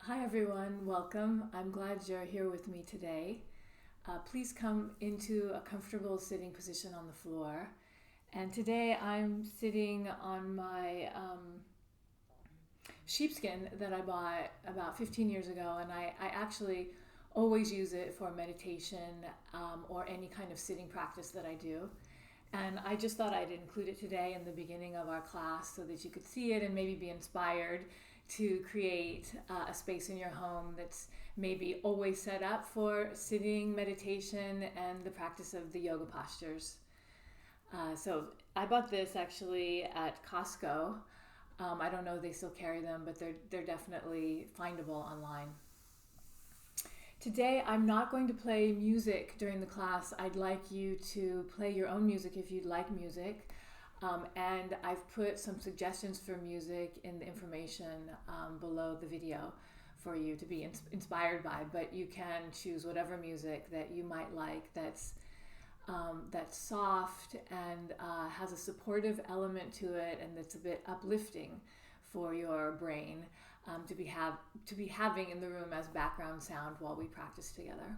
Hi everyone, welcome. I'm glad you're here with me today. Please come into a comfortable sitting position on the floor. And today I'm sitting on my sheepskin that I bought about 15 years ago, and I actually always use it for meditation or any kind of sitting practice that I do. And I just thought I'd include it today in the beginning of our class so that you could see it and maybe be inspired to create a space in your home that's maybe always set up for sitting, meditation, and the practice of the yoga postures. So I bought this actually at Costco. I don't know if they still carry them, but they're definitely findable online. Today, I'm not going to play music during the class. I'd like you to play your own music if you'd like music. And I've put some suggestions for music in the information below the video for you to be inspired by. But you can choose whatever music that you might like that's soft and has a supportive element to it, and that's a bit uplifting for your brain to be having in the room as background sound while we practice together.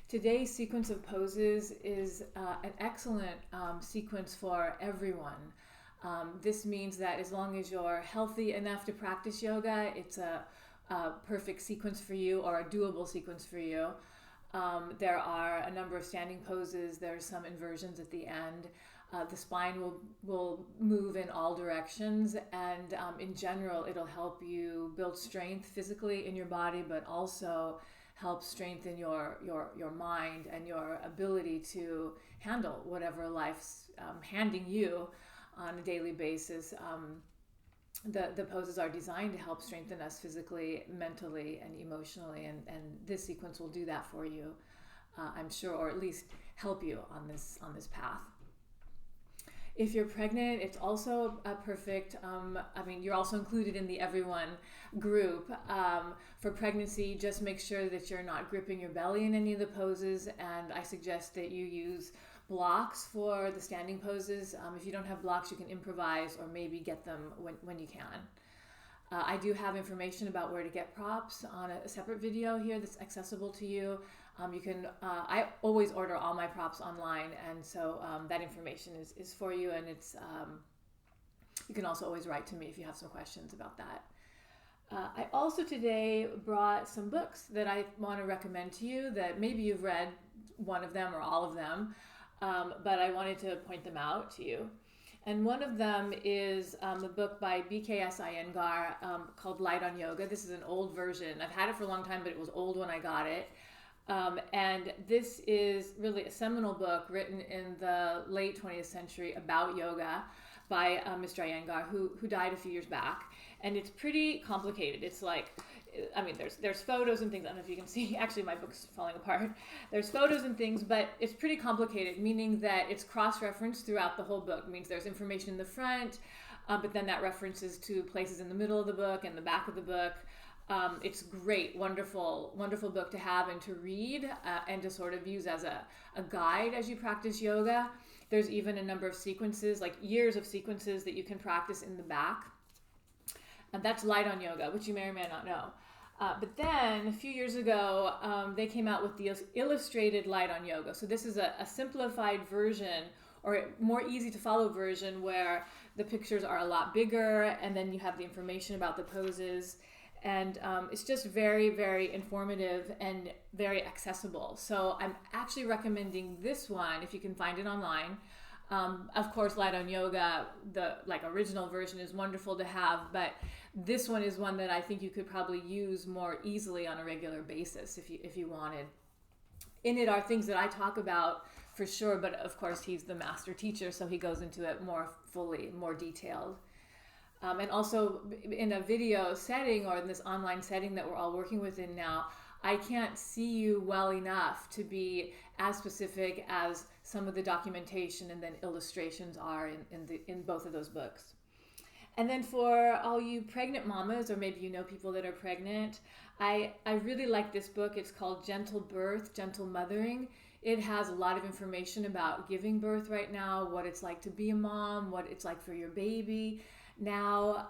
Today's sequence of poses is an excellent sequence for everyone. This means that as long as you're healthy enough to practice yoga, it's a perfect sequence for you, or a doable sequence for you. There are a number of standing poses. There's some inversions at the end. The spine will move in all directions, and in general, it'll help you build strength physically in your body, but also help strengthen your mind and your ability to handle whatever life's handing you on a daily basis. The poses are designed to help strengthen us physically, mentally, and emotionally, and this sequence will do that for you, I'm sure, or at least help you on this path. If you're pregnant, it's also perfect. You're also included in the everyone group. For pregnancy, just make sure that you're not gripping your belly in any of the poses, and I suggest that you use blocks for the standing poses. If you don't have blocks, you can improvise or maybe get them when you can. I do have information about where to get props on a separate video here that's accessible to you. I always order all my props online, and so that information is for you, and it's you can also always write to me if you have some questions about that. I also today brought some books that I want to recommend to you that maybe you've read one of them or all of them, but I wanted to point them out to you. And one of them is a book by B.K.S. Iyengar called Light on Yoga. This is an old version. I've had it for a long time, but it was old when I got it. And this is really a seminal book written in the late 20th century about yoga by Mr. Iyengar, who died a few years back. And it's pretty complicated. It's like, there's photos and things. I don't know if you can see. Actually, my book's falling apart. There's photos and things, but it's pretty complicated, meaning that it's cross-referenced throughout the whole book. It means there's information in the front, but then that references to places in the middle of the book and the back of the book. It's great, wonderful book to have and to read and to sort of use as a guide as you practice yoga. There's even a number of sequences, like years of sequences that you can practice in the back. And that's Light on Yoga, which you may or may not know. But then a few years ago, they came out with the illustrated Light on Yoga. So this is a simplified version, or a more easy to follow version, where the pictures are a lot bigger, and then you have the information about the poses. And it's just very, very informative and very accessible. So I'm actually recommending this one if you can find it online. Of course, Light on Yoga, the original version, is wonderful to have, but this one is one that I think you could probably use more easily on a regular basis if you wanted. In it are things that I talk about for sure, but of course he's the master teacher, so he goes into it more fully, more detailed. And also in a video setting, or in this online setting that we're all working within now, I can't see you well enough to be as specific as some of the documentation and then illustrations are in both of those books. And then for all you pregnant mamas, or maybe you know people that are pregnant, I really like this book. It's called Gentle Birth, Gentle Mothering. It has a lot of information about giving birth right now, what it's like to be a mom, what it's like for your baby, now,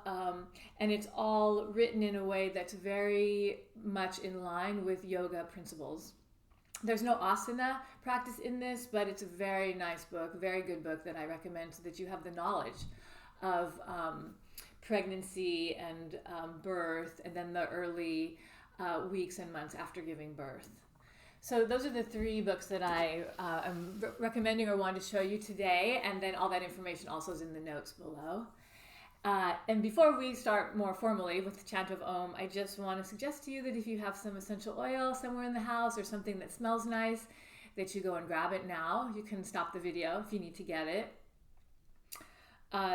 and it's all written in a way that's very much in line with yoga principles. There's no asana practice in this, but it's a very nice book, very good book that I recommend so that you have the knowledge of pregnancy and birth, and then the early weeks and months after giving birth. So those are the 3 books that I am recommending or want to show you today, and then all that information also is in the notes below. And before we start more formally with the chant of Om, I just want to suggest to you that if you have some essential oil somewhere in the house or something that smells nice, that you go and grab it now. You can stop the video if you need to get it.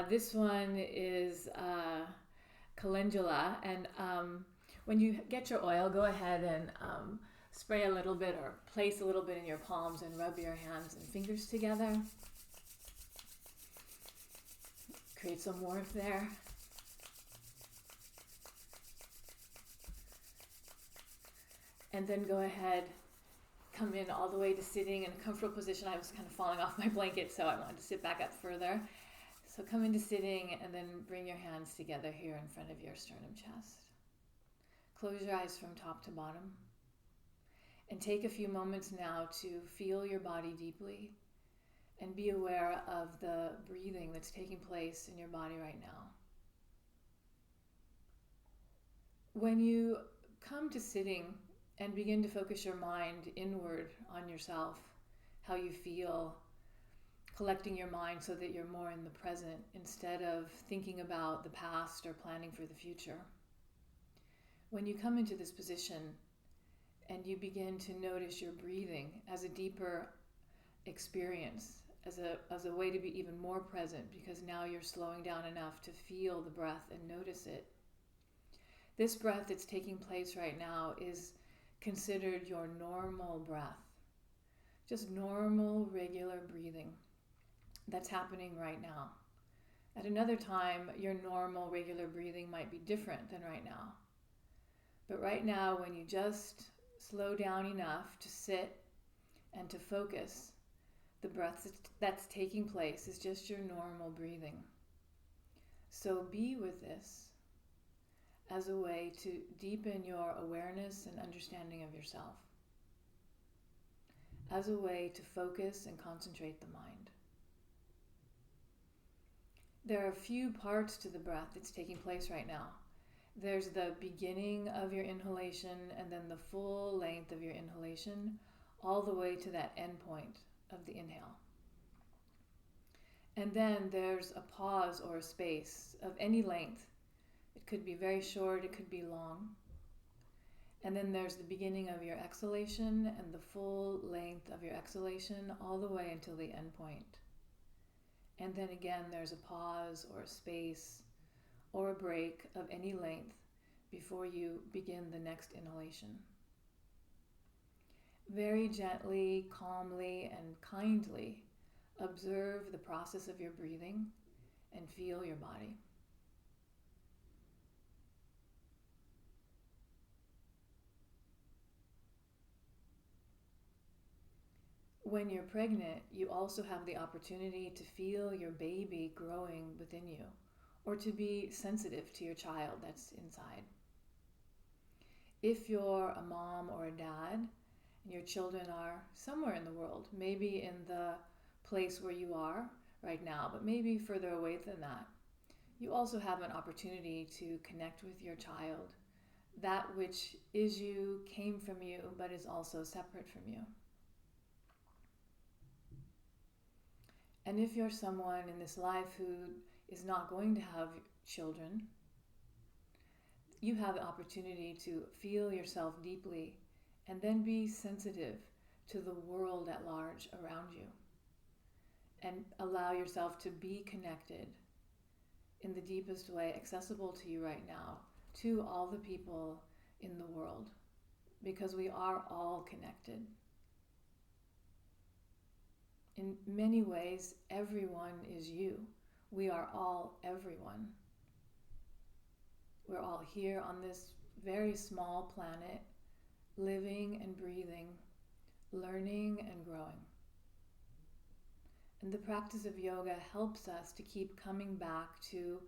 This one is calendula, and when you get your oil, go ahead and spray a little bit or place a little bit in your palms and rub your hands and fingers together. Create some warmth there. And then go ahead, come in all the way to sitting in a comfortable position. I was kind of falling off my blanket, so I wanted to sit back up further. So come into sitting and then bring your hands together here in front of your sternum chest. Close your eyes from top to bottom. And take a few moments now to feel your body deeply and be aware of the breathing that's taking place in your body right now. When you come to sitting and begin to focus your mind inward on yourself, how you feel, collecting your mind so that you're more in the present instead of thinking about the past or planning for the future. When you come into this position and you begin to notice your breathing as a deeper experience, as a way to be even more present, because now you're slowing down enough to feel the breath and notice it. This breath that's taking place right now is considered your normal breath. Just normal, regular breathing that's happening right now. At another time, your normal, regular breathing might be different than right now. But right now, when you just slow down enough to sit and to focus, the breath that's taking place is just your normal breathing. So be with this as a way to deepen your awareness and understanding of yourself, as a way to focus and concentrate the mind. There are a few parts to the breath that's taking place right now. There's the beginning of your inhalation and then the full length of your inhalation all the way to that end point of the inhale. And then there's a pause or a space of any length. It could be very short, it could be long. And then there's the beginning of your exhalation and the full length of your exhalation all the way until the end point. And then again, there's a pause or a space or a break of any length before you begin the next inhalation. Very gently, calmly, and kindly observe the process of your breathing and feel your body. When you're pregnant, you also have the opportunity to feel your baby growing within you, or to be sensitive to your child that's inside. If you're a mom or a dad, and your children are somewhere in the world, maybe in the place where you are right now, but maybe further away than that, you also have an opportunity to connect with your child. That which is you, came from you, but is also separate from you. And if you're someone in this life who is not going to have children, you have the opportunity to feel yourself deeply and then be sensitive to the world at large around you and allow yourself to be connected in the deepest way accessible to you right now to all the people in the world, because we are all connected. In many ways, everyone is you. We are all everyone. We're all here on this very small planet, living and breathing, learning and growing. And the practice of yoga helps us to keep coming back to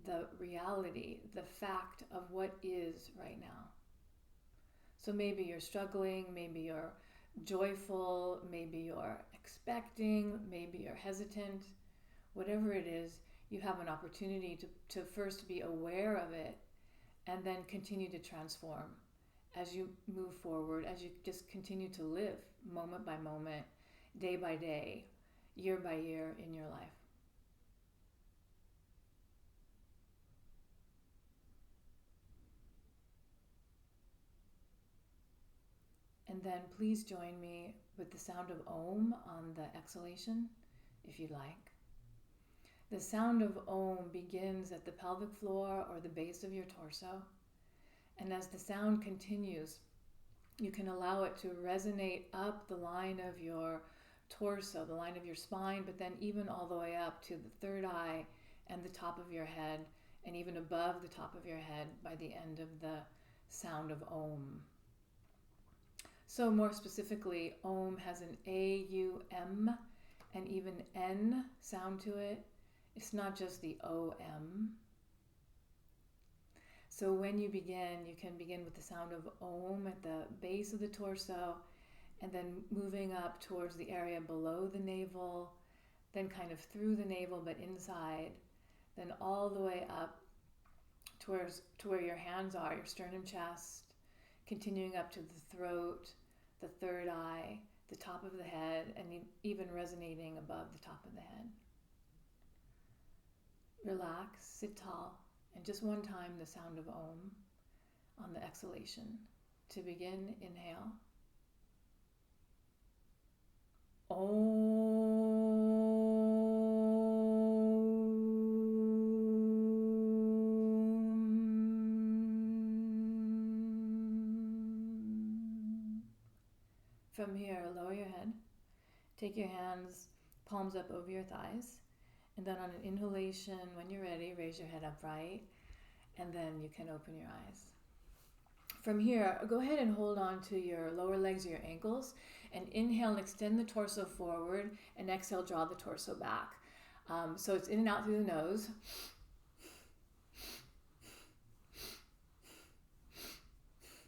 the reality, the fact of what is right now. So maybe you're struggling, maybe you're joyful, maybe you're expecting, maybe you're hesitant. Whatever it is, you have an opportunity to first be aware of it and then continue to transform as you move forward, as you just continue to live moment by moment, day by day, year by year in your life. And then please join me with the sound of Om on the exhalation, if you'd like. The sound of Om begins at the pelvic floor or the base of your torso. And as the sound continues, you can allow it to resonate up the line of your torso, the line of your spine, but then even all the way up to the third eye and the top of your head, and even above the top of your head by the end of the sound of Om. So more specifically, Om has an A-U-M and even N sound to it. It's not just the O-M. So when you begin, you can begin with the sound of Om at the base of the torso, and then moving up towards the area below the navel, then kind of through the navel but inside, then all the way up to where your hands are, your sternum chest, continuing up to the throat, the third eye, the top of the head, and even resonating above the top of the head. Relax, sit tall, and just one time the sound of Om on the exhalation. To begin, inhale. From here, lower your head. Take your hands, palms up over your thighs. And then on an inhalation, when you're ready, raise your head upright. And then you can open your eyes. From here, go ahead and hold on to your lower legs or your ankles. And inhale and extend the torso forward. And exhale, draw the torso back. So it's in and out through the nose.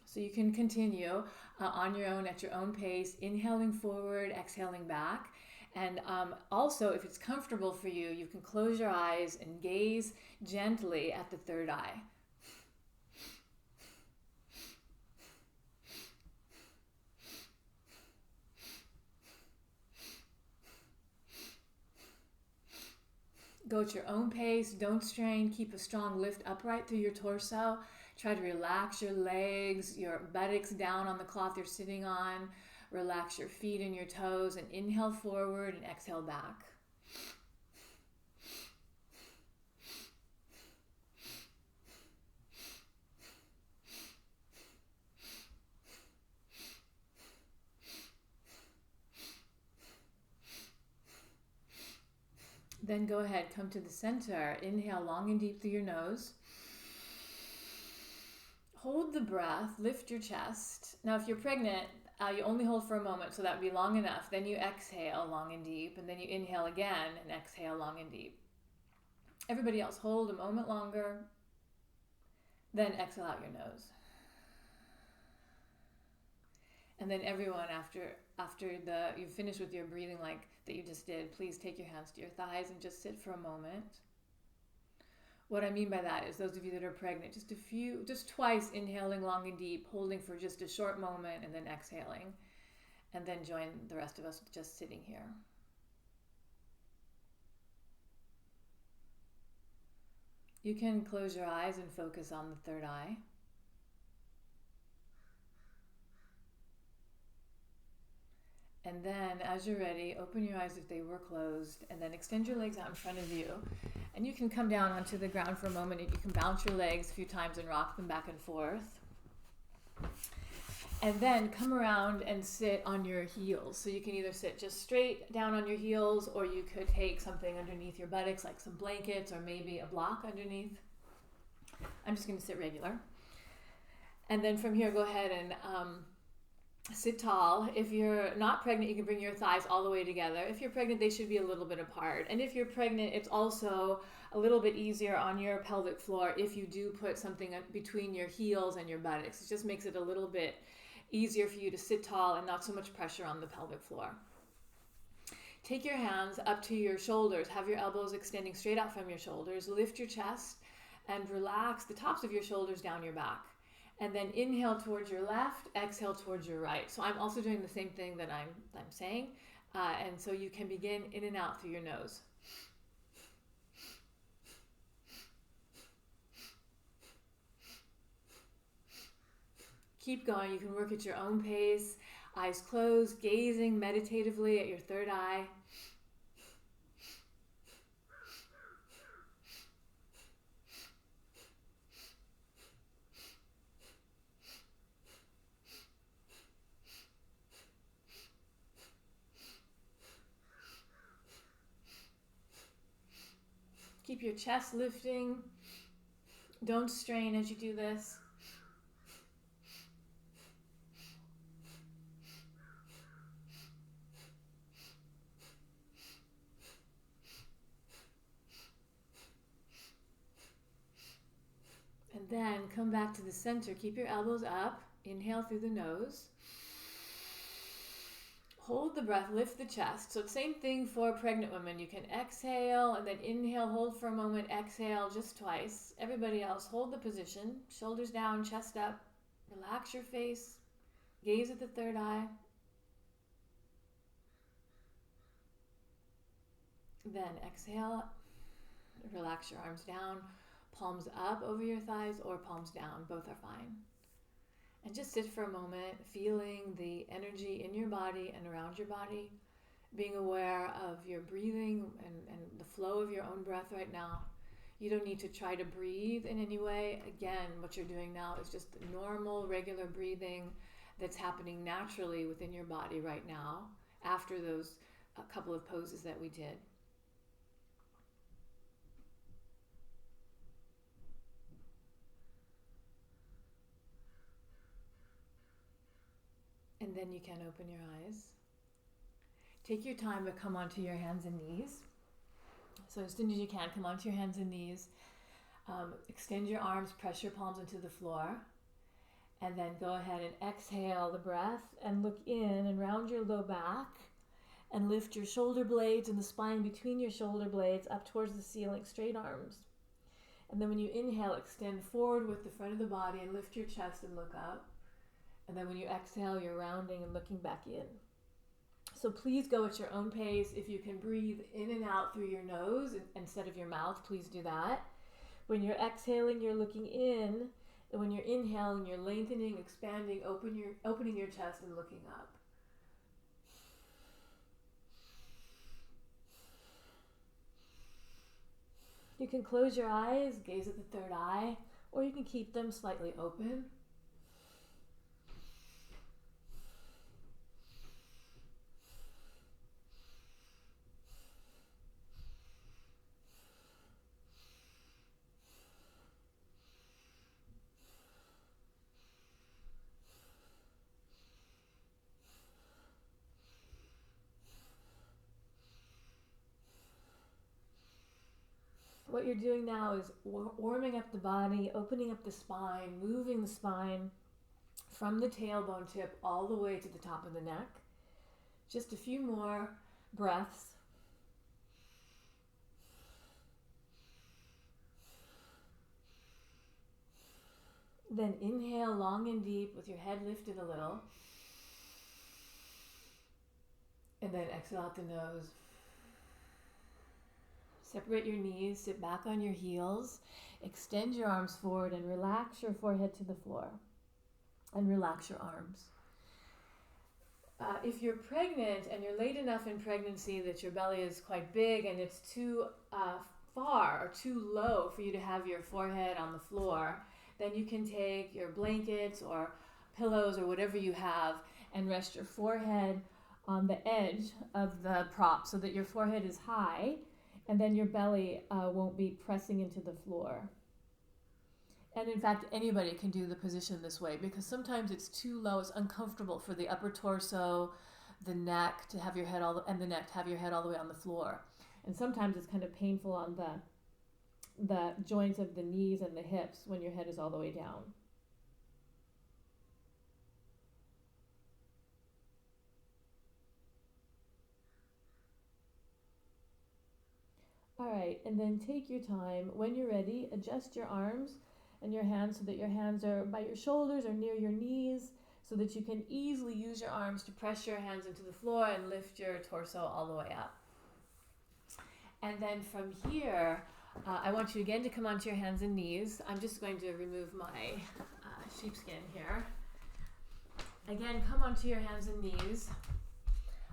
So you can continue on your own at your own pace, inhaling forward, exhaling back. And also, if it's comfortable for you, you can close your eyes and gaze gently at the third eye. Go at your own pace, don't strain, keep a strong lift upright through your torso. Try to relax your legs, your buttocks down on the cloth you're sitting on. Relax your feet and your toes, and inhale forward and exhale back. Then go ahead, come to the center. Inhale long and deep through your nose. Hold the breath, lift your chest. Now, if you're pregnant, you only hold for a moment, so that would be long enough. Then you exhale long and deep, and then you inhale again and exhale long and deep. Everybody else, hold a moment longer. Then exhale out your nose. And then everyone, after you finish with your breathing like that you just did, please take your hands to your thighs and just sit for a moment. What I mean by that is those of you that are pregnant, just twice inhaling long and deep, holding for just a short moment, and then exhaling. And then join the rest of us just sitting here. You can close your eyes and focus on the third eye. And then, as you're ready, open your eyes if they were closed, and then extend your legs out in front of you. And you can come down onto the ground for a moment, and you can bounce your legs a few times and rock them back and forth. And then come around and sit on your heels. So you can either sit just straight down on your heels, or you could take something underneath your buttocks, like some blankets or maybe a block underneath. I'm just going to sit regular. And then from here, go ahead and Sit tall. If you're not pregnant, you can bring your thighs all the way together. If you're pregnant, they should be a little bit apart. And if you're pregnant, it's also a little bit easier on your pelvic floor if you do put something between your heels and your buttocks. It just makes it a little bit easier for you to sit tall and not so much pressure on the pelvic floor. Take your hands up to your shoulders. Have your elbows extending straight out from your shoulders. Lift your chest and relax the tops of your shoulders down your back. And then inhale towards your left, exhale towards your right. So I'm also doing the same thing that I'm saying. And so you can begin in and out through your nose. Keep going. You can work at your own pace. Eyes closed, gazing meditatively at your third eye. Keep your chest lifting. Don't strain as you do this. And then come back to the center. Keep your elbows up. Inhale through the nose. Hold the breath, lift the chest. So same thing for pregnant women. You can exhale and then inhale, hold for a moment, exhale just twice. Everybody else, hold the position. Shoulders down, chest up. Relax your face. Gaze at the third eye. Then exhale. Relax your arms down. Palms up over your thighs or palms down. Both are fine. And just sit for a moment, feeling the energy in your body and around your body, being aware of your breathing and the flow of your own breath right now. You don't need to try to breathe in any way. Again, what you're doing now is just normal, regular breathing that's happening naturally within your body right now after those couple of poses that we did. And then you can open your eyes. Take your time to come onto your hands and knees. So as soon as you can, come onto your hands and knees. Extend your arms, press your palms into the floor. And then go ahead and exhale the breath and look in and round your low back. And lift your shoulder blades and the spine between your shoulder blades up towards the ceiling, straight arms. And then when you inhale, extend forward with the front of the body and lift your chest and look up. And then when you exhale, you're rounding and looking back in. So please go at your own pace. If you can breathe in and out through your nose instead of your mouth, please do that. When you're exhaling, you're looking in. And when you're inhaling, you're lengthening, expanding, opening your chest and looking up. You can close your eyes, gaze at the third eye, or you can keep them slightly open. What you're doing now is warming up the body, opening up the spine, moving the spine from the tailbone tip all the way to the top of the neck. Just a few more breaths. Then inhale long and deep with your head lifted a little. And then exhale out the nose. Separate your knees, sit back on your heels, extend your arms forward and relax your forehead to the floor. And relax your arms. If you're pregnant and you're late enough in pregnancy that your belly is quite big and it's too far or too low for you to have your forehead on the floor, then you can take your blankets or pillows or whatever you have and rest your forehead on the edge of the prop so that your forehead is high and then your belly won't be pressing into the floor. And in fact, anybody can do the position this way because sometimes it's too low, it's uncomfortable for the upper torso, the neck to have your head and the neck to have your head all the way on the floor. And sometimes it's kind of painful on the joints of the knees and the hips when your head is all the way down. All right, and then take your time. When you're ready, adjust your arms and your hands so that your hands are by your shoulders or near your knees so that you can easily use your arms to press your hands into the floor and lift your torso all the way up. And then from here, I want you again to come onto your hands and knees. I'm just going to remove my sheepskin here. Again, come onto your hands and knees.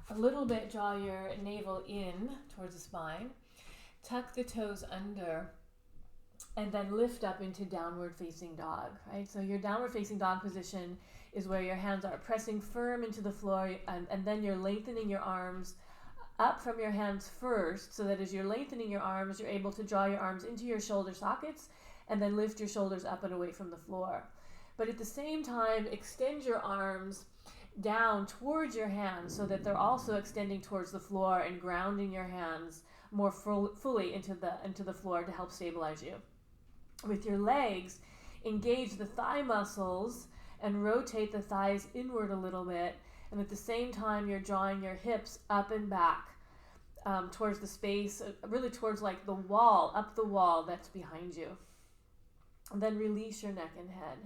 A little bit, draw your navel in towards the spine. Tuck the toes under and then lift up into downward facing dog, right? So your downward facing dog position is where your hands are pressing firm into the floor and then you're lengthening your arms up from your hands first so that as you're lengthening your arms, you're able to draw your arms into your shoulder sockets and then lift your shoulders up and away from the floor. But at the same time, extend your arms down towards your hands so that they're also extending towards the floor and grounding your hands more fully into the floor to help stabilize you. With your legs, engage the thigh muscles and rotate the thighs inward a little bit, and at the same time you're drawing your hips up and back towards the space, really towards like the wall, up the wall that's behind you. And then release your neck and head.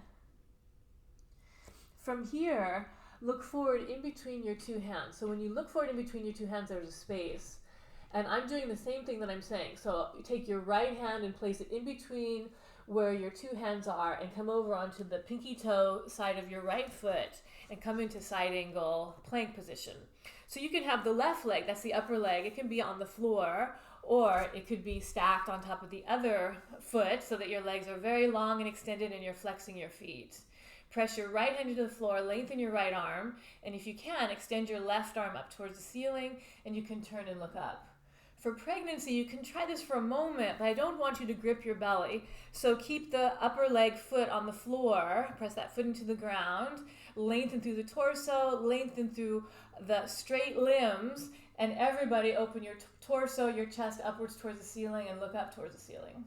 From here, look forward in between your two hands. So when you look forward in between your two hands, there's a space. And I'm doing the same thing that I'm saying. So you take your right hand and place it in between where your two hands are and come over onto the pinky toe side of your right foot and come into side angle plank position. So you can have the left leg, that's the upper leg, it can be on the floor or it could be stacked on top of the other foot so that your legs are very long and extended and you're flexing your feet. Press your right hand into the floor, lengthen your right arm, and if you can, extend your left arm up towards the ceiling and you can turn and look up. For pregnancy, you can try this for a moment, but I don't want you to grip your belly. So keep the upper leg foot on the floor, press that foot into the ground, lengthen through the torso, lengthen through the straight limbs, and everybody open your torso, your chest upwards towards the ceiling and look up towards the ceiling.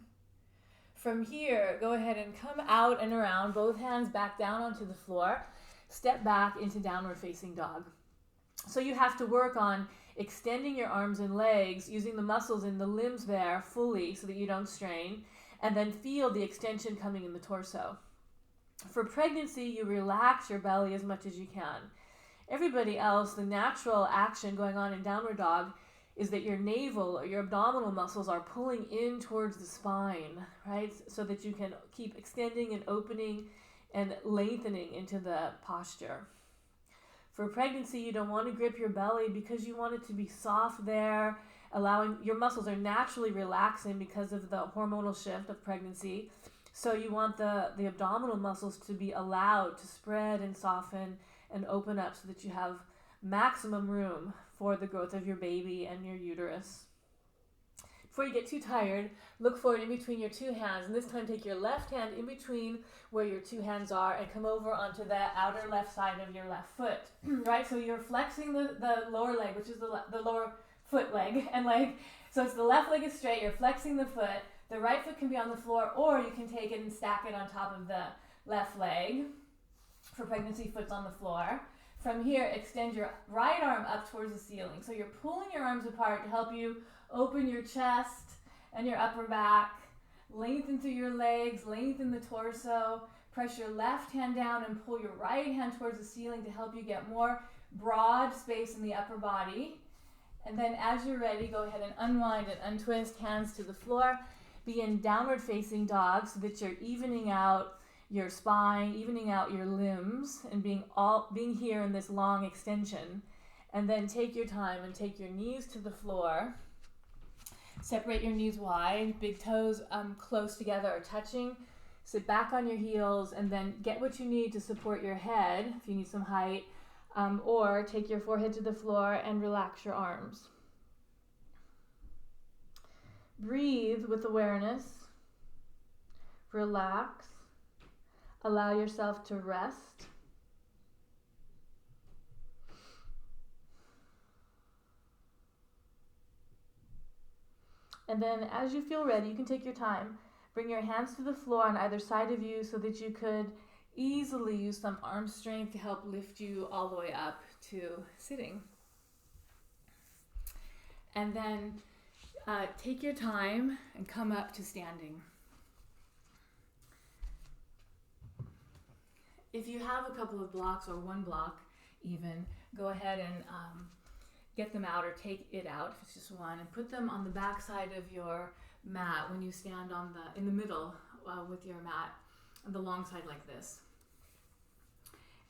From here, go ahead and come out and around, both hands back down onto the floor, step back into downward facing dog. So you have to work on extending your arms and legs, using the muscles in the limbs there fully so that you don't strain, and then feel the extension coming in the torso. For pregnancy, you relax your belly as much as you can. Everybody else, the natural action going on in downward dog is that your navel or your abdominal muscles are pulling in towards the spine, right? So that you can keep extending and opening and lengthening into the posture. For pregnancy, you don't want to grip your belly because you want it to be soft there, allowing your muscles are naturally relaxing because of the hormonal shift of pregnancy. So you want the abdominal muscles to be allowed to spread and soften and open up so that you have maximum room for the growth of your baby and your uterus. Before you get too tired, look forward in between your two hands, and this time take your left hand in between where your two hands are and come over onto the outer left side of your left foot, right? So you're flexing the lower leg, which is the lower foot leg and leg. So it's the left leg is straight, you're flexing the foot. The right foot can be on the floor, or you can take it and stack it on top of the left leg. For pregnancy, foot's on the floor. From here, extend your right arm up towards the ceiling. So you're pulling your arms apart to help you open your chest and your upper back. Lengthen through your legs, lengthen the torso. Press your left hand down and pull your right hand towards the ceiling to help you get more broad space in the upper body. And then as you're ready, go ahead and unwind and untwist, hands to the floor. Be in downward facing dog so that you're evening out your spine, evening out your limbs, and being here in this long extension. And then take your time and take your knees to the floor. Separate your knees wide, big toes close together or touching. Sit back on your heels and then get what you need to support your head if you need some height, or take your forehead to the floor and relax your arms. Breathe with awareness. Relax Allow yourself to rest. And then as you feel ready, you can take your time. Bring your hands to the floor on either side of you so that you could easily use some arm strength to help lift you all the way up to sitting. And then take your time and come up to standing. If you have a couple of blocks or one block even, go ahead and get them out or take it out if it's just one, and put them on the back side of your mat when you stand in the middle with your mat, on the long side like this.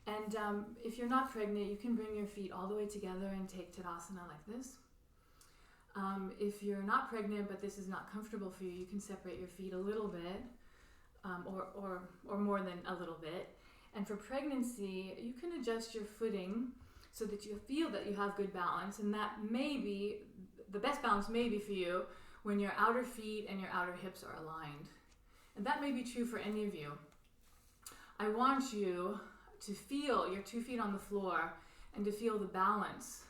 And if you're not pregnant, you can bring your feet all the way together and take Tadasana like this. If you're not pregnant but this is not comfortable for you, you can separate your feet a little bit, or more than a little bit. And for pregnancy, you can adjust your footing so that you feel that you have good balance, and that may be, the best balance may be for you when your outer feet and your outer hips are aligned. And that may be true for any of you. I want you to feel your 2 feet on the floor and to feel the balance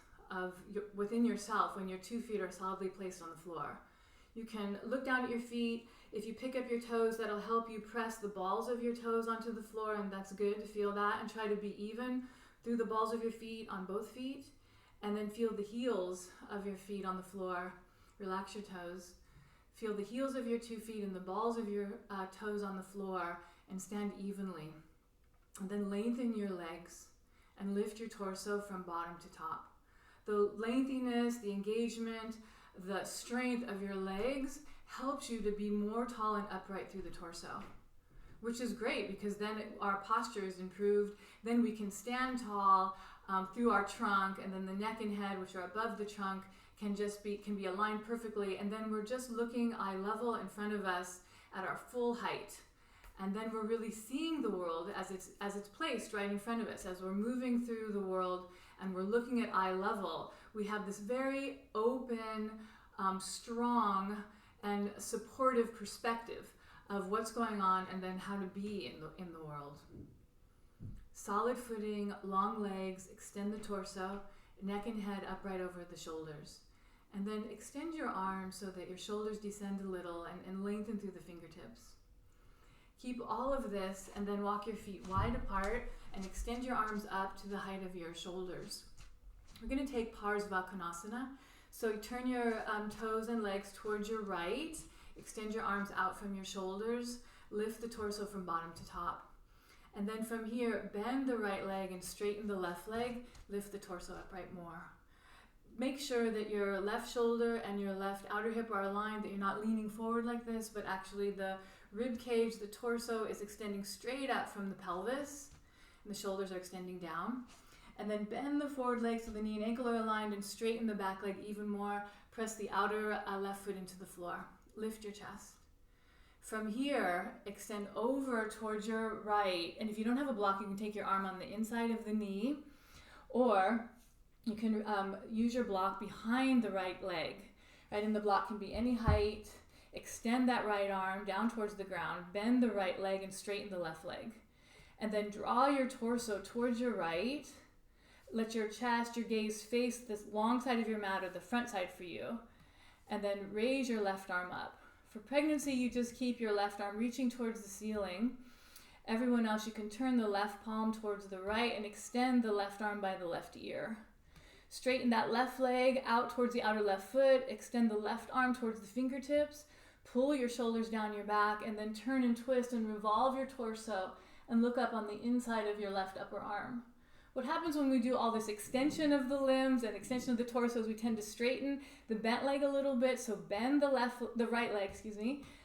within yourself when your 2 feet are solidly placed on the floor. You can look down at your feet. If you pick up your toes, that'll help you press the balls of your toes onto the floor, and that's good to feel that, and try to be even through the balls of your feet on both feet, and then feel the heels of your feet on the floor. Relax your toes. Feel the heels of your 2 feet and the balls of your toes on the floor, and stand evenly. And then lengthen your legs and lift your torso from bottom to top. The lengthiness, the engagement, the strength of your legs helps you to be more tall and upright through the torso, which is great because then our posture is improved. Then we can stand tall through our trunk, and then the neck and head, which are above the trunk, can be aligned perfectly. And then we're just looking eye level in front of us at our full height. And then we're really seeing the world as it's placed right in front of us. As we're moving through the world and we're looking at eye level, we have this very open, strong, and supportive perspective of what's going on and then how to be in the world. Solid footing, long legs, extend the torso, neck and head upright over the shoulders. And then extend your arms so that your shoulders descend a little and lengthen through the fingertips. Keep all of this and then walk your feet wide apart and extend your arms up to the height of your shoulders. We're going to take Parsvakonasana. So you turn your toes and legs towards your right, extend your arms out from your shoulders, lift the torso from bottom to top. And then from here, bend the right leg and straighten the left leg, lift the torso upright more. Make sure that your left shoulder and your left outer hip are aligned, that you're not leaning forward like this, but actually the rib cage, the torso is extending straight up from the pelvis, and the shoulders are extending down. And then bend the forward leg so the knee and ankle are aligned, and straighten the back leg even more. Press the outer left foot into the floor. Lift your chest. From here, extend over towards your right. And if you don't have a block, you can take your arm on the inside of the knee, or you can use your block behind the right leg. Right, and the block can be any height. Extend that right arm down towards the ground. Bend the right leg and straighten the left leg. And then draw your torso towards your right. Let your chest, your gaze face this long side of your mat or the front side for you. And then raise your left arm up. For pregnancy, you just keep your left arm reaching towards the ceiling. Everyone else, you can turn the left palm towards the right and extend the left arm by the left ear. Straighten that left leg out towards the outer left foot. Extend the left arm towards the fingertips. Pull your shoulders down your back, and then turn and twist and revolve your torso and look up on the inside of your left upper arm. What happens when we do all this extension of the limbs and extension of the torso is we tend to straighten the bent leg a little bit. So bend the right leg,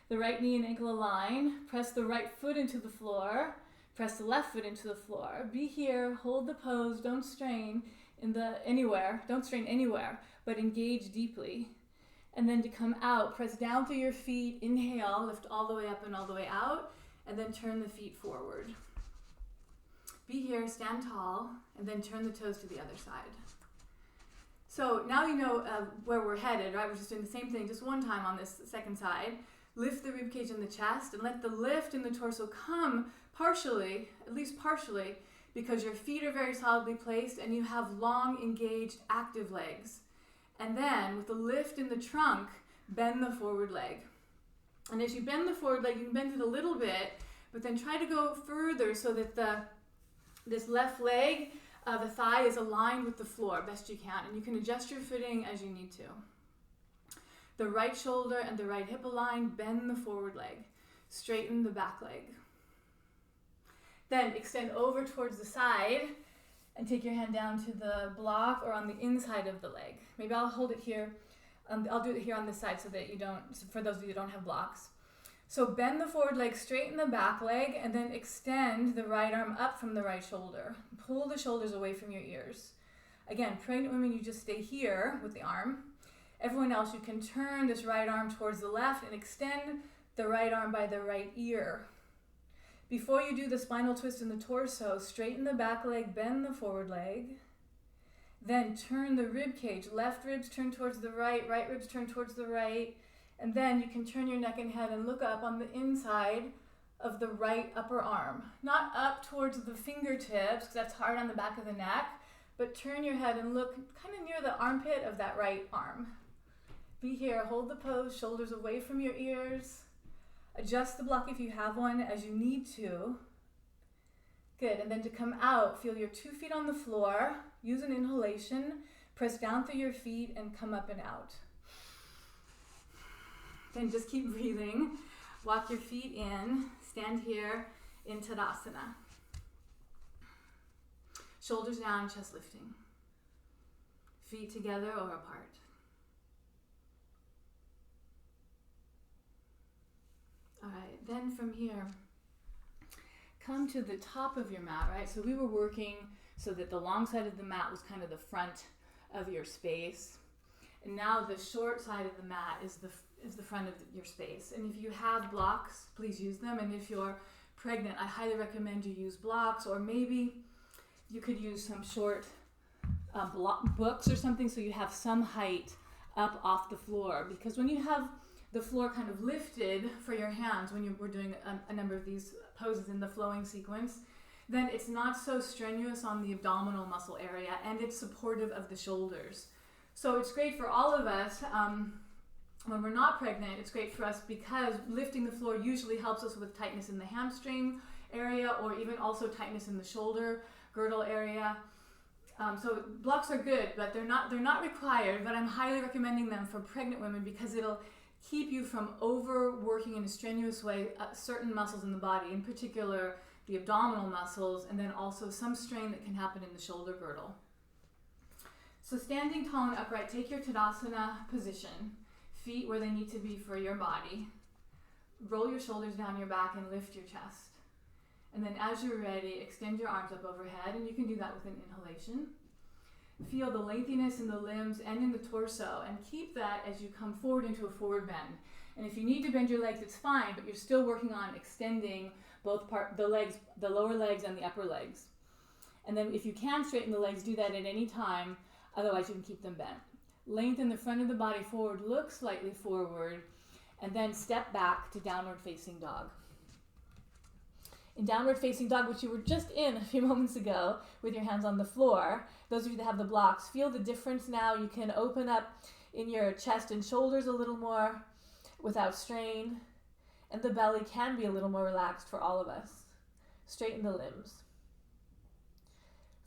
the right knee and ankle align. Press the right foot into the floor. Press the left foot into the floor. Be here, hold the pose, don't strain don't strain anywhere, but engage deeply. And then to come out, press down through your feet, inhale, lift all the way up and all the way out, and then turn the feet forward. Be here, stand tall, and then turn the toes to the other side. So now you know where we're headed, right? We're just doing the same thing just one time on this second side. Lift the rib cage and the chest, and let the lift in the torso come partially, at least partially, because your feet are very solidly placed and you have long, engaged, active legs. And then, with the lift in the trunk, bend the forward leg. And as you bend the forward leg, you can bend it a little bit, but then try to go further so that this left leg, the thigh, is aligned with the floor best you can. And you can adjust your footing as you need to. The right shoulder and the right hip align, bend the forward leg. Straighten the back leg. Then extend over towards the side and take your hand down to the block or on the inside of the leg. Maybe I'll hold it here. I'll do it here on this side so that you don't, for those of you who don't have blocks. So bend the forward leg, straighten the back leg, and then extend the right arm up from the right shoulder. Pull the shoulders away from your ears. Again, pregnant women, you just stay here with the arm. Everyone else, you can turn this right arm towards the left and extend the right arm by the right ear. Before you do the spinal twist in the torso, straighten the back leg, bend the forward leg. Then turn the rib cage. Left ribs turn towards the right ribs turn towards the right. And then you can turn your neck and head and look up on the inside of the right upper arm. Not up towards the fingertips, because that's hard on the back of the neck, but turn your head and look kind of near the armpit of that right arm. Be here, hold the pose, shoulders away from your ears. Adjust the block if you have one as you need to. Good, and then to come out, feel your 2 feet on the floor, use an inhalation, press down through your feet and come up and out. Then just keep breathing. Walk your feet in, stand here in Tadasana. Shoulders down, chest lifting. Feet together or apart. All right, then from here, come to the top of your mat, right? So we were working so that the long side of the mat was kind of the front of your space. And now the short side of the mat is the front of your space. And if you have blocks, please use them. And if you're pregnant, I highly recommend you use blocks, or maybe you could use some short books or something so you have some height up off the floor. Because when you have the floor kind of lifted for your hands, when we're doing a number of these poses in the flowing sequence, then it's not so strenuous on the abdominal muscle area, and it's supportive of the shoulders. So it's great for all of us when we're not pregnant. It's great for us because lifting the floor usually helps us with tightness in the hamstring area, or even also tightness in the shoulder girdle area. So blocks are good, but they're not required, but I'm highly recommending them for pregnant women because it'll keep you from overworking in a strenuous way certain muscles in the body, in particular the abdominal muscles, and then also some strain that can happen in the shoulder girdle. So standing tall and upright, take your Tadasana position, feet where they need to be for your body. Roll your shoulders down your back and lift your chest. And then as you're ready, extend your arms up overhead, and you can do that with an inhalation. Feel the lengthiness in the limbs and in the torso, and keep that as you come forward into a forward bend. And if you need to bend your legs, it's fine, but you're still working on extending the legs, the lower legs and the upper legs. And then if you can straighten the legs, do that at any time, otherwise you can keep them bent. Lengthen the front of the body forward, look slightly forward, and then step back to downward facing dog. In downward facing dog, which you were just in a few moments ago with your hands on the floor, those of you that have the blocks, feel the difference now. You can open up in your chest and shoulders a little more without strain, and the belly can be a little more relaxed for all of us. Straighten the limbs.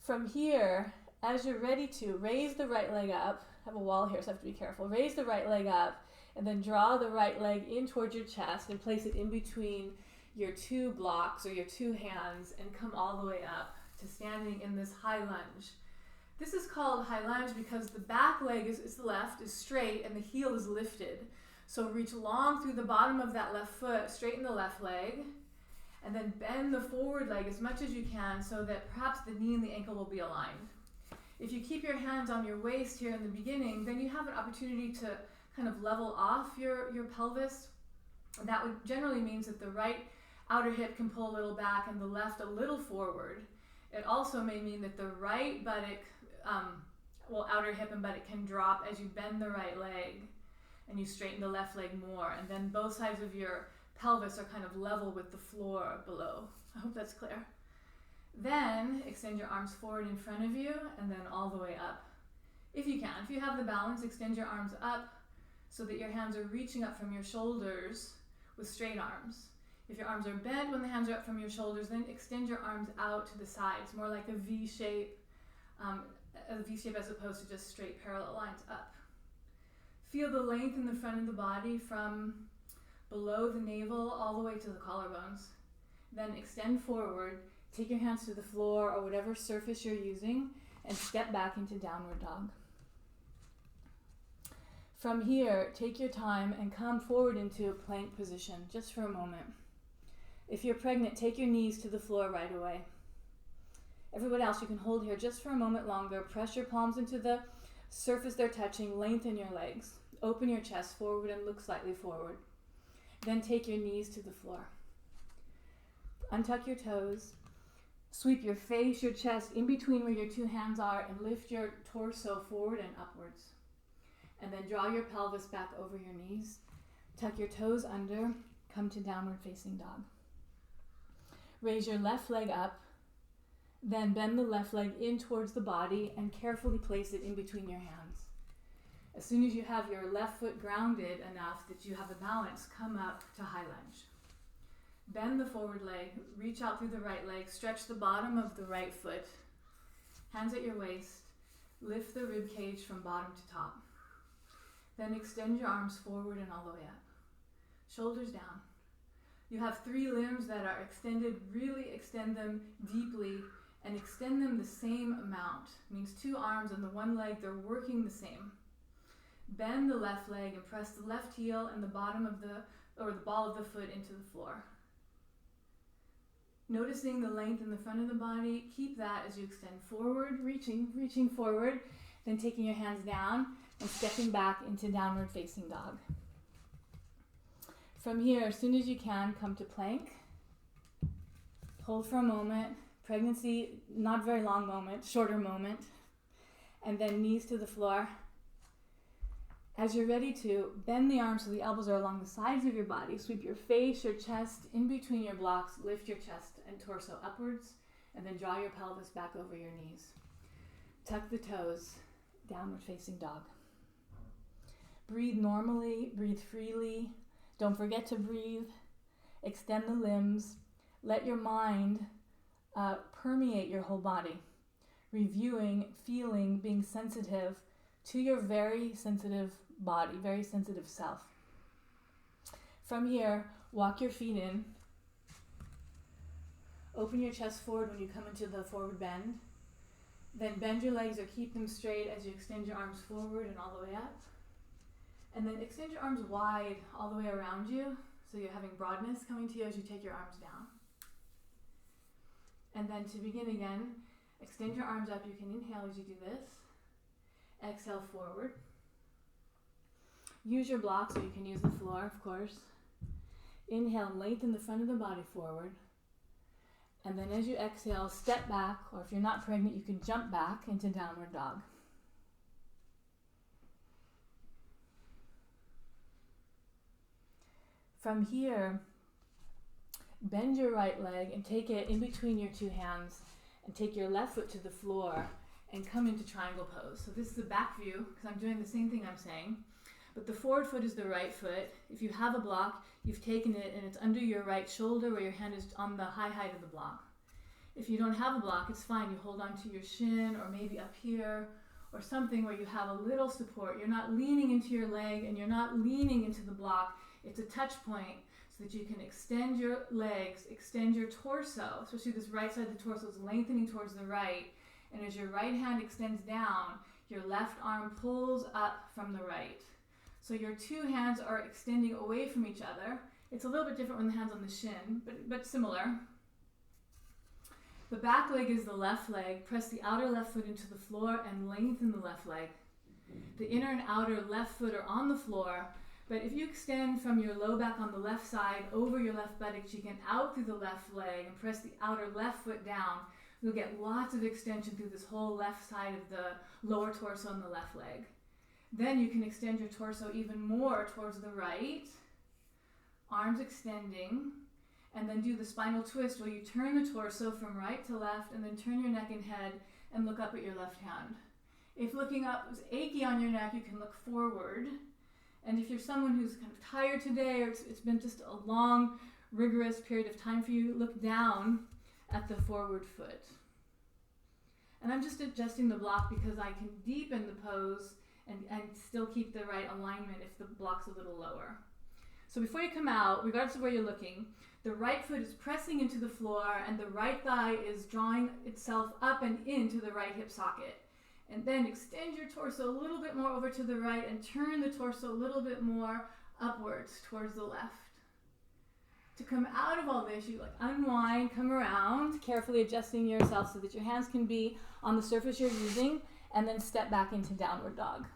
From here, as you're ready to, raise the right leg up. I have a wall here, so I have to be careful. Raise the right leg up, and then draw the right leg in towards your chest and place it in between your 2 blocks or your 2 hands, and come all the way up to standing in this high lunge. This is called high lunge because the back leg is left, is straight, and the heel is lifted. So reach long through the bottom of that left foot, straighten the left leg, and then bend the forward leg as much as you can so that perhaps the knee and the ankle will be aligned. If you keep your hands on your waist here in the beginning, then you have an opportunity to kind of level off your pelvis. And that would generally means that the right outer hip can pull a little back and the left a little forward. It also may mean that the right buttock, outer hip and buttock can drop as you bend the right leg. and you straighten the left leg more, and then both sides of your pelvis are kind of level with the floor below. I hope that's clear. Then extend your arms forward in front of you and then all the way up. If you can, if you have the balance, extend your arms up so that your hands are reaching up from your shoulders with straight arms. If your arms are bent when the hands are up from your shoulders, then extend your arms out to the sides, more like a V shape as opposed to just straight parallel lines up. Feel the length in the front of the body from below the navel all the way to the collarbones. Then extend forward, take your hands to the floor or whatever surface you're using, and step back into downward dog. From here, take your time and come forward into a plank position, just for a moment. If you're pregnant, take your knees to the floor right away. Everyone else, you can hold here just for a moment longer. Press your palms into the surface they're touching, lengthen your legs. Open your chest forward and look slightly forward. Then take your knees to the floor. Untuck your toes. Sweep your face, your chest in between where your two hands are, and lift your torso forward and upwards. And then draw your pelvis back over your knees. Tuck your toes under. Come to downward facing dog. Raise your left leg up. Then bend the left leg in towards the body and carefully place it in between your hands. As soon as you have your left foot grounded enough that you have a balance, come up to high lunge. Bend the forward leg, reach out through the right leg, stretch the bottom of the right foot, hands at your waist, lift the rib cage from bottom to top. Then extend your arms forward and all the way up. Shoulders down. You have 3 limbs that are extended. Really extend them deeply and extend them the same amount. It means 2 arms and the one leg, they're working the same. Bend the left leg and press the left heel and the bottom of the ball of the foot into the floor. Noticing the length in the front of the body, keep that as you extend forward, reaching forward, then taking your hands down and stepping back into downward facing dog. From here, as soon as you can, come to plank. Hold for a moment. Pregnancy, not very long moment, shorter moment. And then knees to the floor. As you're ready to, bend the arms so the elbows are along the sides of your body. Sweep your face, your chest in between your blocks. Lift your chest and torso upwards. And then draw your pelvis back over your knees. Tuck the toes, downward facing dog. Breathe normally, breathe freely. Don't forget to breathe. Extend the limbs. Let your mind permeate your whole body. Reviewing, feeling, being sensitive to your very sensitive body, very sensitive self. From here, walk your feet in. Open your chest forward when you come into the forward bend. Then bend your legs or keep them straight as you extend your arms forward and all the way up. And then extend your arms wide all the way around you, so you're having broadness coming to you as you take your arms down. And then to begin again, extend your arms up. You can inhale as you do this. Exhale forward. Use your blocks, or you can use the floor, of course. Inhale, lengthen the front of the body forward. And then as you exhale, step back, or if you're not pregnant, you can jump back into downward dog. From here, bend your right leg and take it in between your 2 hands and take your left foot to the floor and come into triangle pose. So this is the back view because I'm doing the same thing I'm saying. But the forward foot is the right foot. If you have a block, you've taken it and it's under your right shoulder where your hand is on the high height of the block. If you don't have a block, it's fine. You hold on to your shin or maybe up here or something where you have a little support. You're not leaning into your leg and you're not leaning into the block. It's a touch point so that you can extend your legs, extend your torso, especially this right side of the torso is lengthening towards the right. And as your right hand extends down, your left arm pulls up from the right. So your 2 hands are extending away from each other. It's a little bit different when the hand's on the shin, but similar. The back leg is the left leg. Press the outer left foot into the floor and lengthen the left leg. The inner and outer left foot are on the floor. But if you extend from your low back on the left side over your left buttock cheek out through the left leg and press the outer left foot down, you'll get lots of extension through this whole left side of the lower torso and the left leg. Then you can extend your torso even more towards the right, arms extending, and then do the spinal twist where you turn the torso from right to left and then turn your neck and head and look up at your left hand. If looking up is achy on your neck, you can look forward. And if you're someone who's kind of tired today, or it's been just a long, rigorous period of time for you, look down at the forward foot. And I'm just adjusting the block because I can deepen the pose and still keep the right alignment if the block's a little lower. So before you come out, regardless of where you're looking, the right foot is pressing into the floor and the right thigh is drawing itself up and into the right hip socket. And then extend your torso a little bit more over to the right and turn the torso a little bit more upwards towards the left. To come out of all this, you unwind, come around, carefully adjusting yourself so that your hands can be on the surface you're using, and then step back into downward dog.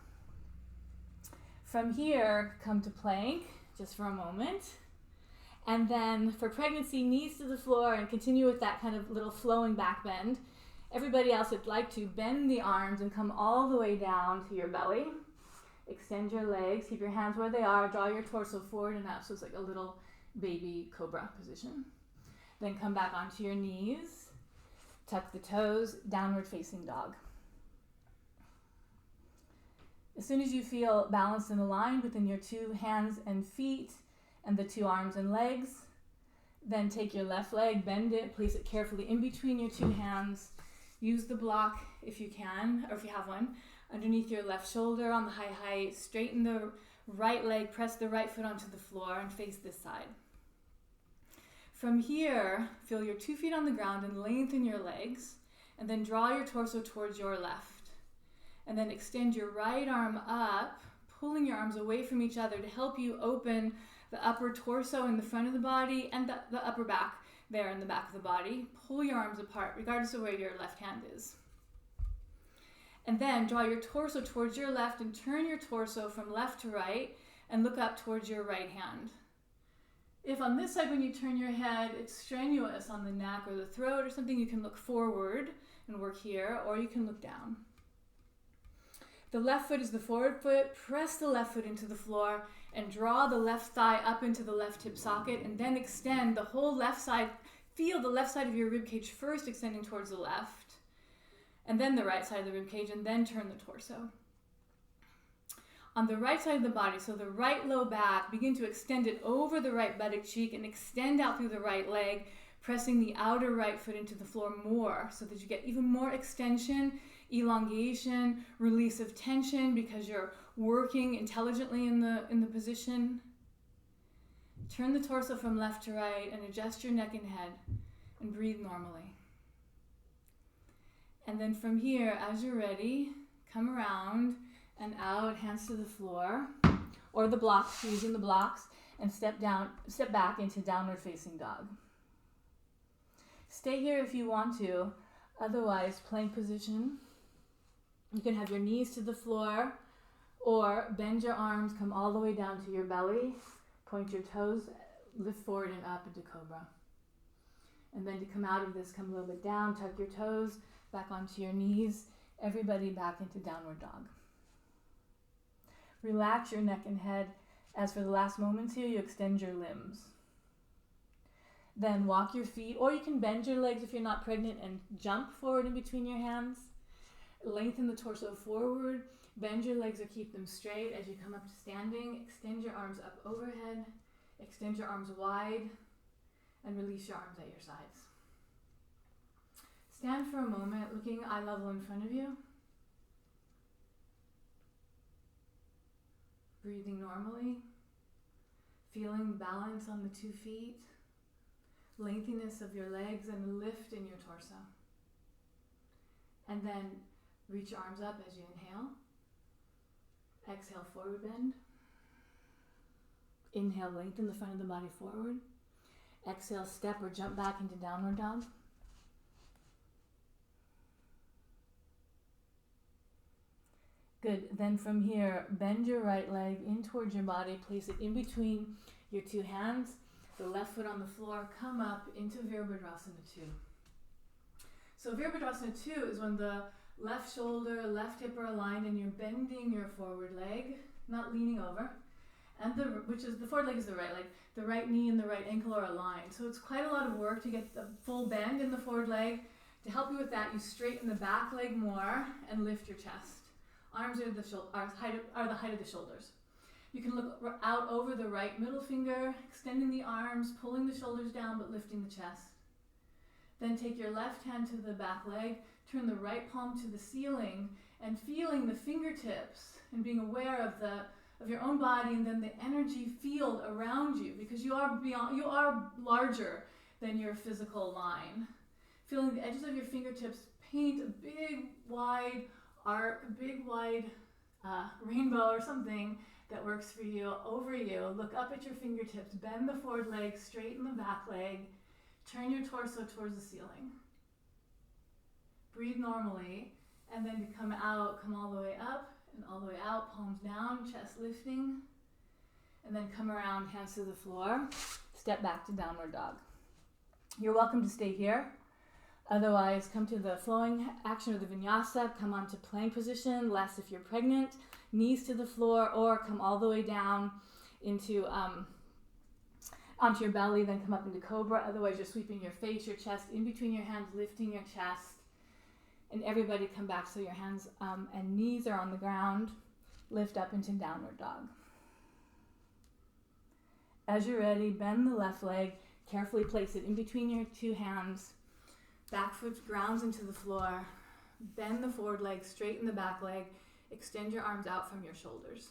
From here, come to plank, just for a moment. And then for pregnancy, knees to the floor and continue with that kind of little flowing back bend. Everybody else would like to bend the arms and come all the way down to your belly. Extend your legs, keep your hands where they are, draw your torso forward and up so it's like a little baby cobra position. Then come back onto your knees, tuck the toes, downward facing dog. As soon as you feel balanced and aligned within your two hands and feet and the two arms and legs, then take your left leg, bend it, place it carefully in between your two hands. Use the block if you can, or if you have one, underneath your left shoulder on the high height. Straighten the right leg, press the right foot onto the floor and face this side. From here, feel your 2 feet on the ground and lengthen your legs, and then draw your torso towards your left. And then extend your right arm up, pulling your arms away from each other to help you open the upper torso in the front of the body and the upper back there in the back of the body. Pull your arms apart, regardless of where your left hand is. And then draw your torso towards your left and turn your torso from left to right and look up towards your right hand. If on this side when you turn your head, it's strenuous on the neck or the throat or something, you can look forward and work here, or you can look down. The left foot is the forward foot. Press the left foot into the floor and draw the left thigh up into the left hip socket, and then extend the whole left side. Feel the left side of your rib cage first extending towards the left, and then the right side of the rib cage, and then turn the torso. On the right side of the body, so the right low back, begin to extend it over the right buttock cheek and extend out through the right leg, pressing the outer right foot into the floor more so that you get even more extension, elongation, release of tension because you're working intelligently in the position. Turn the torso from left to right and adjust your neck and head and breathe normally. And then from here, as you're ready, come around and out, hands to the floor, or the blocks, using the blocks, and step back into downward facing dog. Stay here if you want to, otherwise plank position. You can have your knees to the floor, or bend your arms, come all the way down to your belly, point your toes, lift forward and up into cobra. And then to come out of this, come a little bit down, tuck your toes, back onto your knees, everybody back into downward dog. Relax your neck and head. As for the last moments here, you extend your limbs. Then walk your feet, or you can bend your legs if you're not pregnant and jump forward in between your hands. Lengthen the torso forward, bend your legs or keep them straight as you come up to standing. Extend your arms up overhead, extend your arms wide, and release your arms at your sides. Stand for a moment, looking eye level in front of you. Breathing normally, feeling balance on the 2 feet, lengthiness of your legs and a lift in your torso. And then reach your arms up as you inhale. Exhale, forward bend. Inhale, lengthen the front of the body forward. Exhale, step or jump back into downward dog. Good. Then from here, bend your right leg in towards your body. Place it in between your two hands. The left foot on the floor. Come up into Virabhadrasana 2. So Virabhadrasana 2 is when the left shoulder, left hip are aligned, and you're bending your forward leg, not leaning over. And the forward leg is the right leg. The right knee and the right ankle are aligned. So it's quite a lot of work to get the full bend in the forward leg. To help you with that, you straighten the back leg more and lift your chest. Arms are the height of the shoulders. You can look out over the right middle finger, extending the arms, pulling the shoulders down, but lifting the chest. Then take your left hand to the back leg, turn the right palm to the ceiling, and feeling the fingertips and being aware of your own body and then the energy field around you, because you are larger than your physical line. Feeling the edges of your fingertips paint a big wide arc, a big wide rainbow or something that works for you over you. Look up at your fingertips, bend the forward leg, straighten the back leg, turn your torso towards the ceiling. Breathe normally, and then come all the way up and all the way out, palms down, chest lifting, and then come around, hands to the floor, step back to downward dog. You're welcome to stay here. Otherwise, come to the flowing action of the vinyasa, come onto plank position, less if you're pregnant, knees to the floor, or come all the way down into onto your belly, then come up into cobra. Otherwise, you're sweeping your face, your chest in between your hands, lifting your chest. And everybody come back so your hands and knees are on the ground. Lift up into downward dog. As you're ready, bend the left leg, carefully place it in between your two hands. Back foot grounds into the floor. Bend the forward leg, straighten the back leg. Extend your arms out from your shoulders.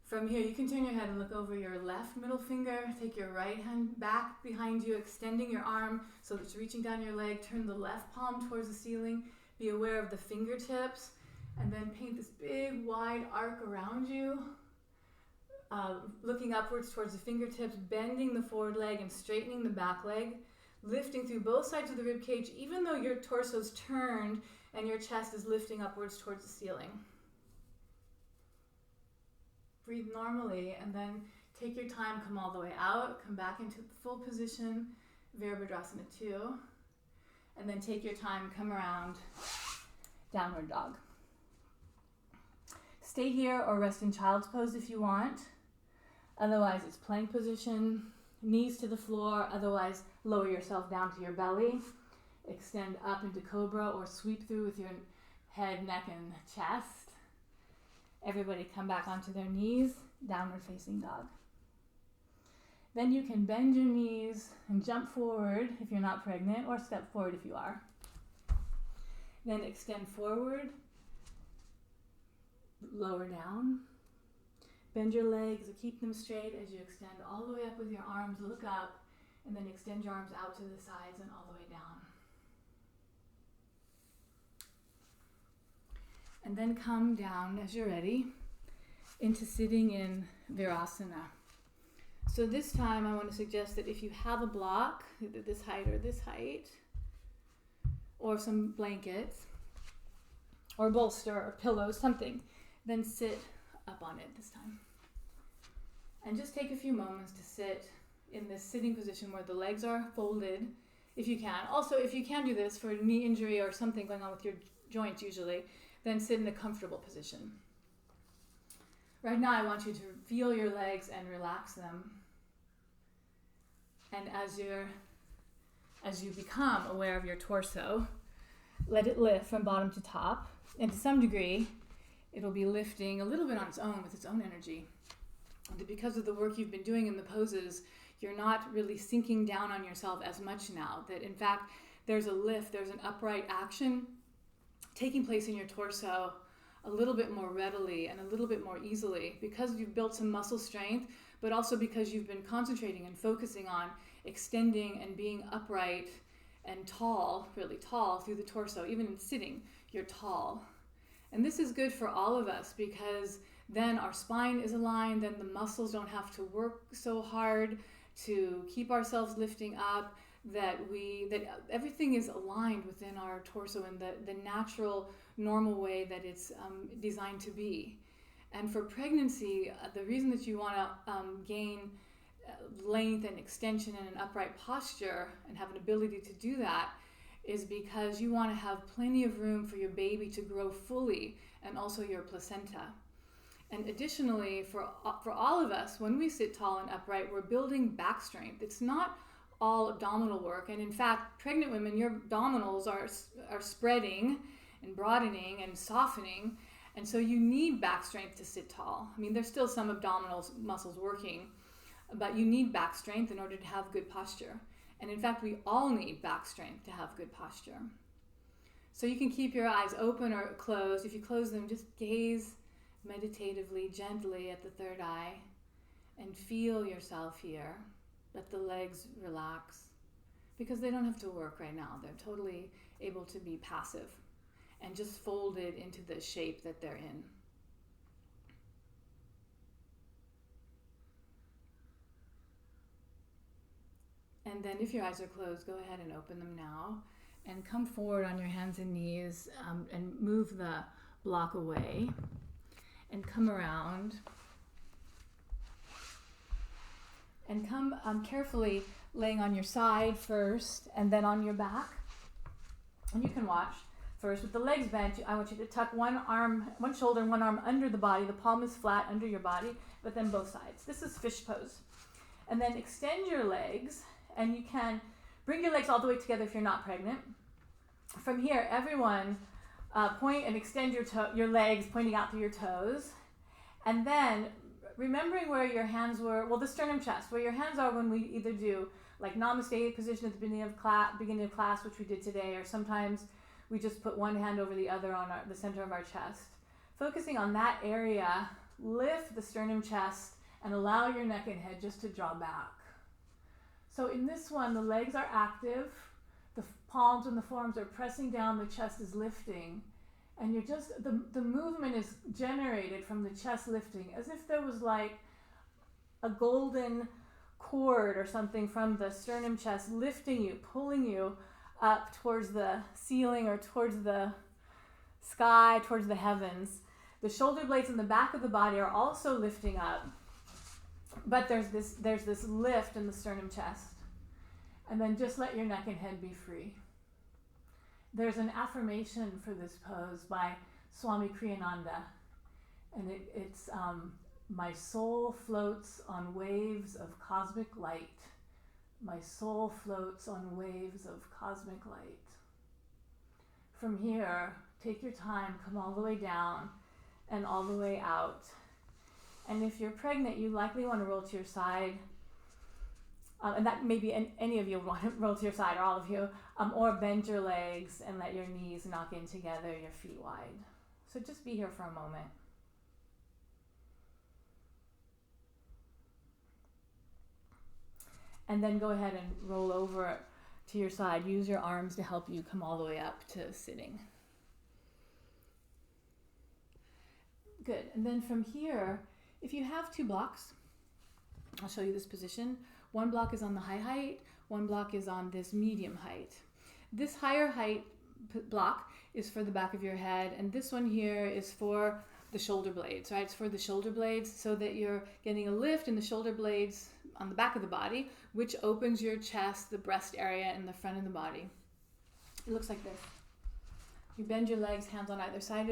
From here, you can turn your head and look over your left middle finger. Take your right hand back behind you, extending your arm so that it's reaching down your leg. Turn the left palm towards the ceiling. Be aware of the fingertips. And then paint this big, wide arc around you. Looking upwards towards the fingertips, bending the forward leg and straightening the back leg. Lifting through both sides of the rib cage, even though your torso's turned and your chest is lifting upwards towards the ceiling. Breathe normally, and then take your time, come all the way out, come back into the full position, Virabhadrasana 2, and then take your time, come around, downward dog. Stay here or rest in child's pose if you want. Otherwise, it's plank position, knees to the floor. Otherwise, lower yourself down to your belly. Extend up into cobra or sweep through with your head, neck, and chest. Everybody come back onto their knees, downward facing dog. Then you can bend your knees and jump forward if you're not pregnant, or step forward if you are. Then extend forward, lower down. Bend your legs, keep them straight as you extend all the way up with your arms, look up, and then extend your arms out to the sides and all the way down. And then come down as you're ready into sitting in Virasana. So this time I want to suggest that if you have a block, either this height, or some blankets, or bolster, or pillows, something, then sit up on it this time. And just take a few moments to sit in this sitting position where the legs are folded, if you can. Also, if you can do this for a knee injury or something going on with your joints usually, then sit in a comfortable position. Right now, I want you to feel your legs and relax them. And as you become aware of your torso, let it lift from bottom to top. And to some degree, it'll be lifting a little bit on its own with its own energy. And because of the work you've been doing in the poses, you're not really sinking down on yourself as much now. That in fact, there's a lift, there's an upright action taking place in your torso a little bit more readily and a little bit more easily because you've built some muscle strength, but also because you've been concentrating and focusing on extending and being upright and tall, really tall through the torso. Even in sitting, you're tall. And this is good for all of us because then our spine is aligned, then the muscles don't have to work so hard to keep ourselves lifting up, that everything is aligned within our torso in the natural, normal way that it's designed to be. And for pregnancy, the reason that you want to gain length and extension and an upright posture and have an ability to do that is because you want to have plenty of room for your baby to grow fully and also your placenta. And additionally, for all of us, when we sit tall and upright, we're building back strength. It's not all abdominal work. And in fact, pregnant women, your abdominals are spreading and broadening and softening. And so you need back strength to sit tall. I mean, there's still some abdominal muscles working, but you need back strength in order to have good posture. And in fact, we all need back strength to have good posture. So you can keep your eyes open or closed. If you close them, just gaze meditatively, gently at the third eye and feel yourself here. Let the legs relax because they don't have to work right now. They're totally able to be passive and just folded into the shape that they're in. And then if your eyes are closed, go ahead and open them now and come forward on your hands and knees and move the block away and come around and come carefully laying on your side first and then on your back. And you can watch first with the legs bent. I want you to tuck one shoulder and one arm under the body. The palm is flat under your body, but then both sides. This is fish pose. And then extend your legs, and you can bring your legs all the way together if you're not pregnant. From here, everyone point and extend your legs pointing out through your toes. And then remembering where your hands were, the sternum chest, where your hands are when we either do like namaste position at the beginning of class, which we did today, or sometimes we just put one hand over the other on the center of our chest. Focusing on that area, lift the sternum chest and allow your neck and head just to draw back. So in this one, the legs are active, the palms and the forearms are pressing down, the chest is lifting, and you're just, the movement is generated from the chest lifting, as if there was like a golden cord or something from the sternum chest lifting you, pulling you up towards the ceiling or towards the sky, towards the heavens. The shoulder blades in the back of the body are also lifting up, but there's this lift in the sternum chest. And then just let your neck and head be free. There's an affirmation for this pose by Swami Kriyananda, and it's my soul floats on waves of cosmic light. My soul floats on waves of cosmic light. From here, take your time, come all the way down and all the way out. And if you're pregnant, you likely want to roll to your side. And that maybe any of you want to roll to your side, or all of you, or bend your legs and let your knees knock in together, your feet wide. So just be here for a moment. And then go ahead and roll over to your side. Use your arms to help you come all the way up to sitting. Good. And then from here, if you have two blocks, I'll show you this position. One block is on the high height, one block is on this medium height. This higher height block is for the back of your head, and this one here is for the shoulder blades, right? It's for the shoulder blades so that you're getting a lift in the shoulder blades on the back of the body, which opens your chest, the breast area, and the front of the body. It looks like this. You bend your legs, hands on either sides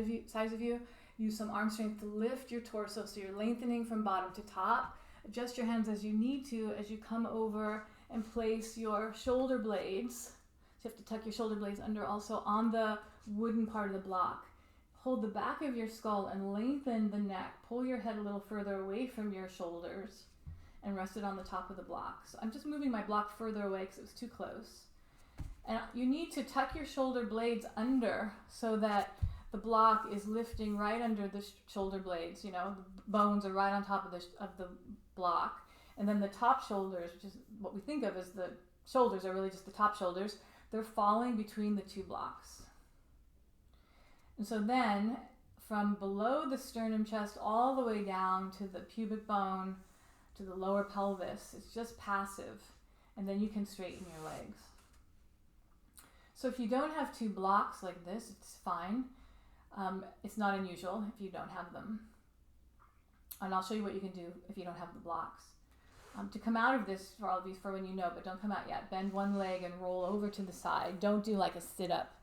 of you. Use some arm strength to lift your torso so you're lengthening from bottom to top. Adjust your hands as you need to as you come over and place your shoulder blades. So you have to tuck your shoulder blades under also on the wooden part of the block. Hold the back of your skull and lengthen the neck. Pull your head a little further away from your shoulders and rest it on the top of the block. So I'm just moving my block further away because it was too close. And you need to tuck your shoulder blades under so that the block is lifting right under the shoulder blades. You know, the bones are right on top of the block. And then the top shoulders, which is what we think of as the shoulders, are really just the top shoulders. They're falling between the two blocks. And so then from below the sternum chest all the way down to the pubic bone, to the lower pelvis, it's just passive. And then you can straighten your legs. So if you don't have two blocks like this, it's fine. It's not unusual if you don't have them. And I'll show you what you can do if you don't have the blocks. To come out of this, for all of you, for when you know, but don't come out yet. Bend one leg and roll over to the side. Don't do like a sit up.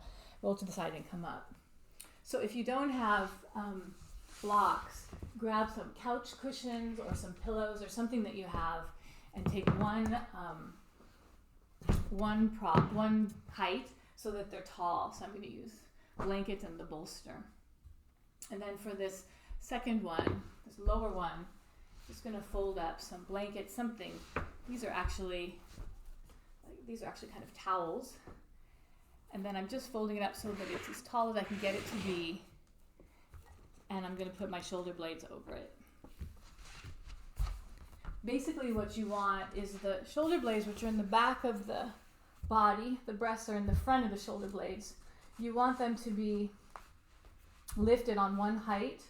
Roll to the side and come up. So if you don't have blocks, grab some couch cushions or some pillows or something that you have, and take one height so that they're tall. So I'm going to use blankets and the bolster. And then for this second one, this lower one, just going to fold up some blankets, something. These are actually kind of towels. And then I'm just folding it up so that it's as tall as I can get it to be. And I'm going to put my shoulder blades over it. Basically what you want is the shoulder blades, which are in the back of the body. The breasts are in the front of the shoulder blades. You want them to be lifted on one height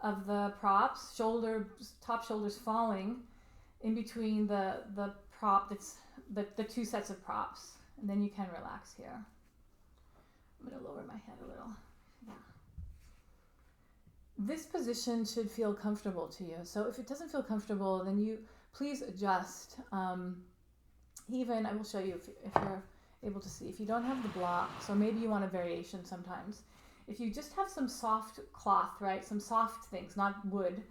of the props, top shoulders falling in between the prop, that's the two sets of props. And then you can relax here. I'm going to lower my head a little. Yeah. This position should feel comfortable to you. So if it doesn't feel comfortable, then you please adjust. Even, I will show you if you're able to see. If you don't have the block, so maybe you want a variation sometimes. If you just have some soft cloth, right, some soft things, not wood,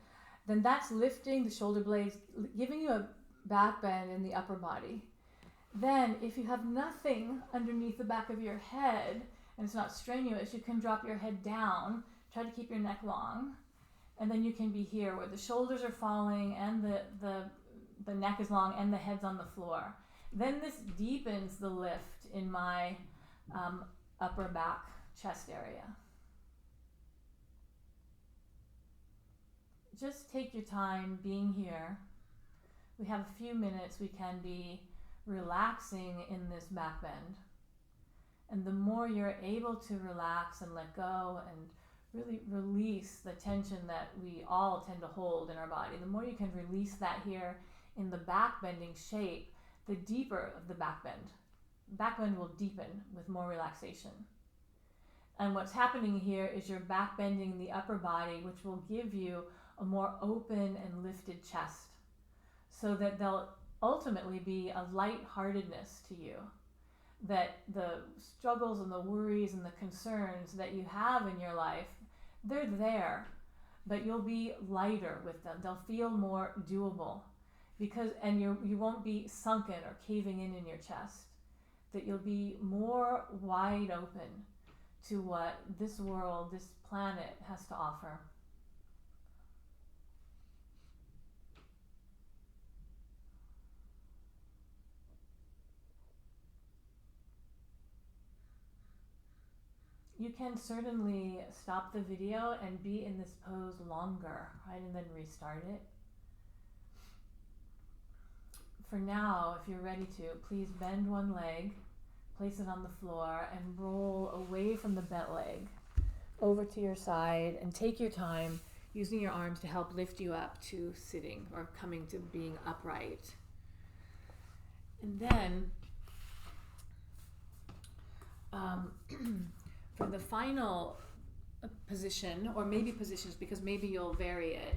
then that's lifting the shoulder blades, giving you a back bend in the upper body. Then if you have nothing underneath the back of your head and it's not strenuous, you can drop your head down, try to keep your neck long, and then you can be here where the shoulders are falling and the neck is long and the head's on the floor. Then this deepens the lift in my upper back chest area. Just take your time being here. We have a few minutes. We can be relaxing in this back bend. And the more you're able to relax and let go and really release the tension that we all tend to hold in our body, the more you can release that here in the back bending shape, the deeper of the back bend. Back bend will deepen with more relaxation. And what's happening here is you're back bending the upper body, which will give you a more open and lifted chest, so that there'll ultimately be a lightheartedness to you, that the struggles and the worries and the concerns that you have in your life, they're there, but you'll be lighter with them. They'll feel more doable, and you won't be sunken or caving in your chest, that you'll be more wide open to what this world, this planet has to offer. You can certainly stop the video and be in this pose longer, right? And then restart it. For now, if you're ready to, please bend one leg, place it on the floor, and roll away from the bent leg over to your side, and take your time using your arms to help lift you up to sitting or coming to being upright. And then for the final position, or maybe positions, because maybe you'll vary it,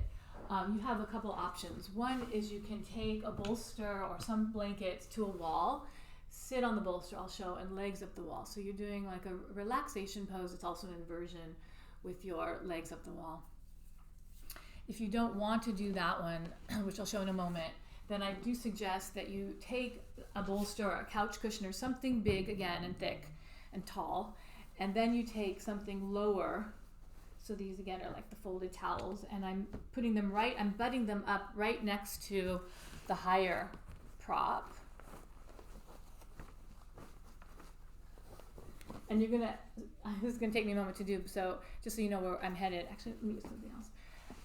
you have a couple options. One is you can take a bolster or some blankets to a wall, sit on the bolster, I'll show, and legs up the wall. So you're doing like a relaxation pose. It's also an inversion with your legs up the wall. If you don't want to do that one, which I'll show in a moment, then I do suggest that you take a bolster or a couch cushion or something big again and thick and tall, and then you take something lower. So these again are like the folded towels, and I'm butting them up right next to the higher prop. And this is gonna take me a moment to do, so just so you know where I'm headed, actually let me use something else,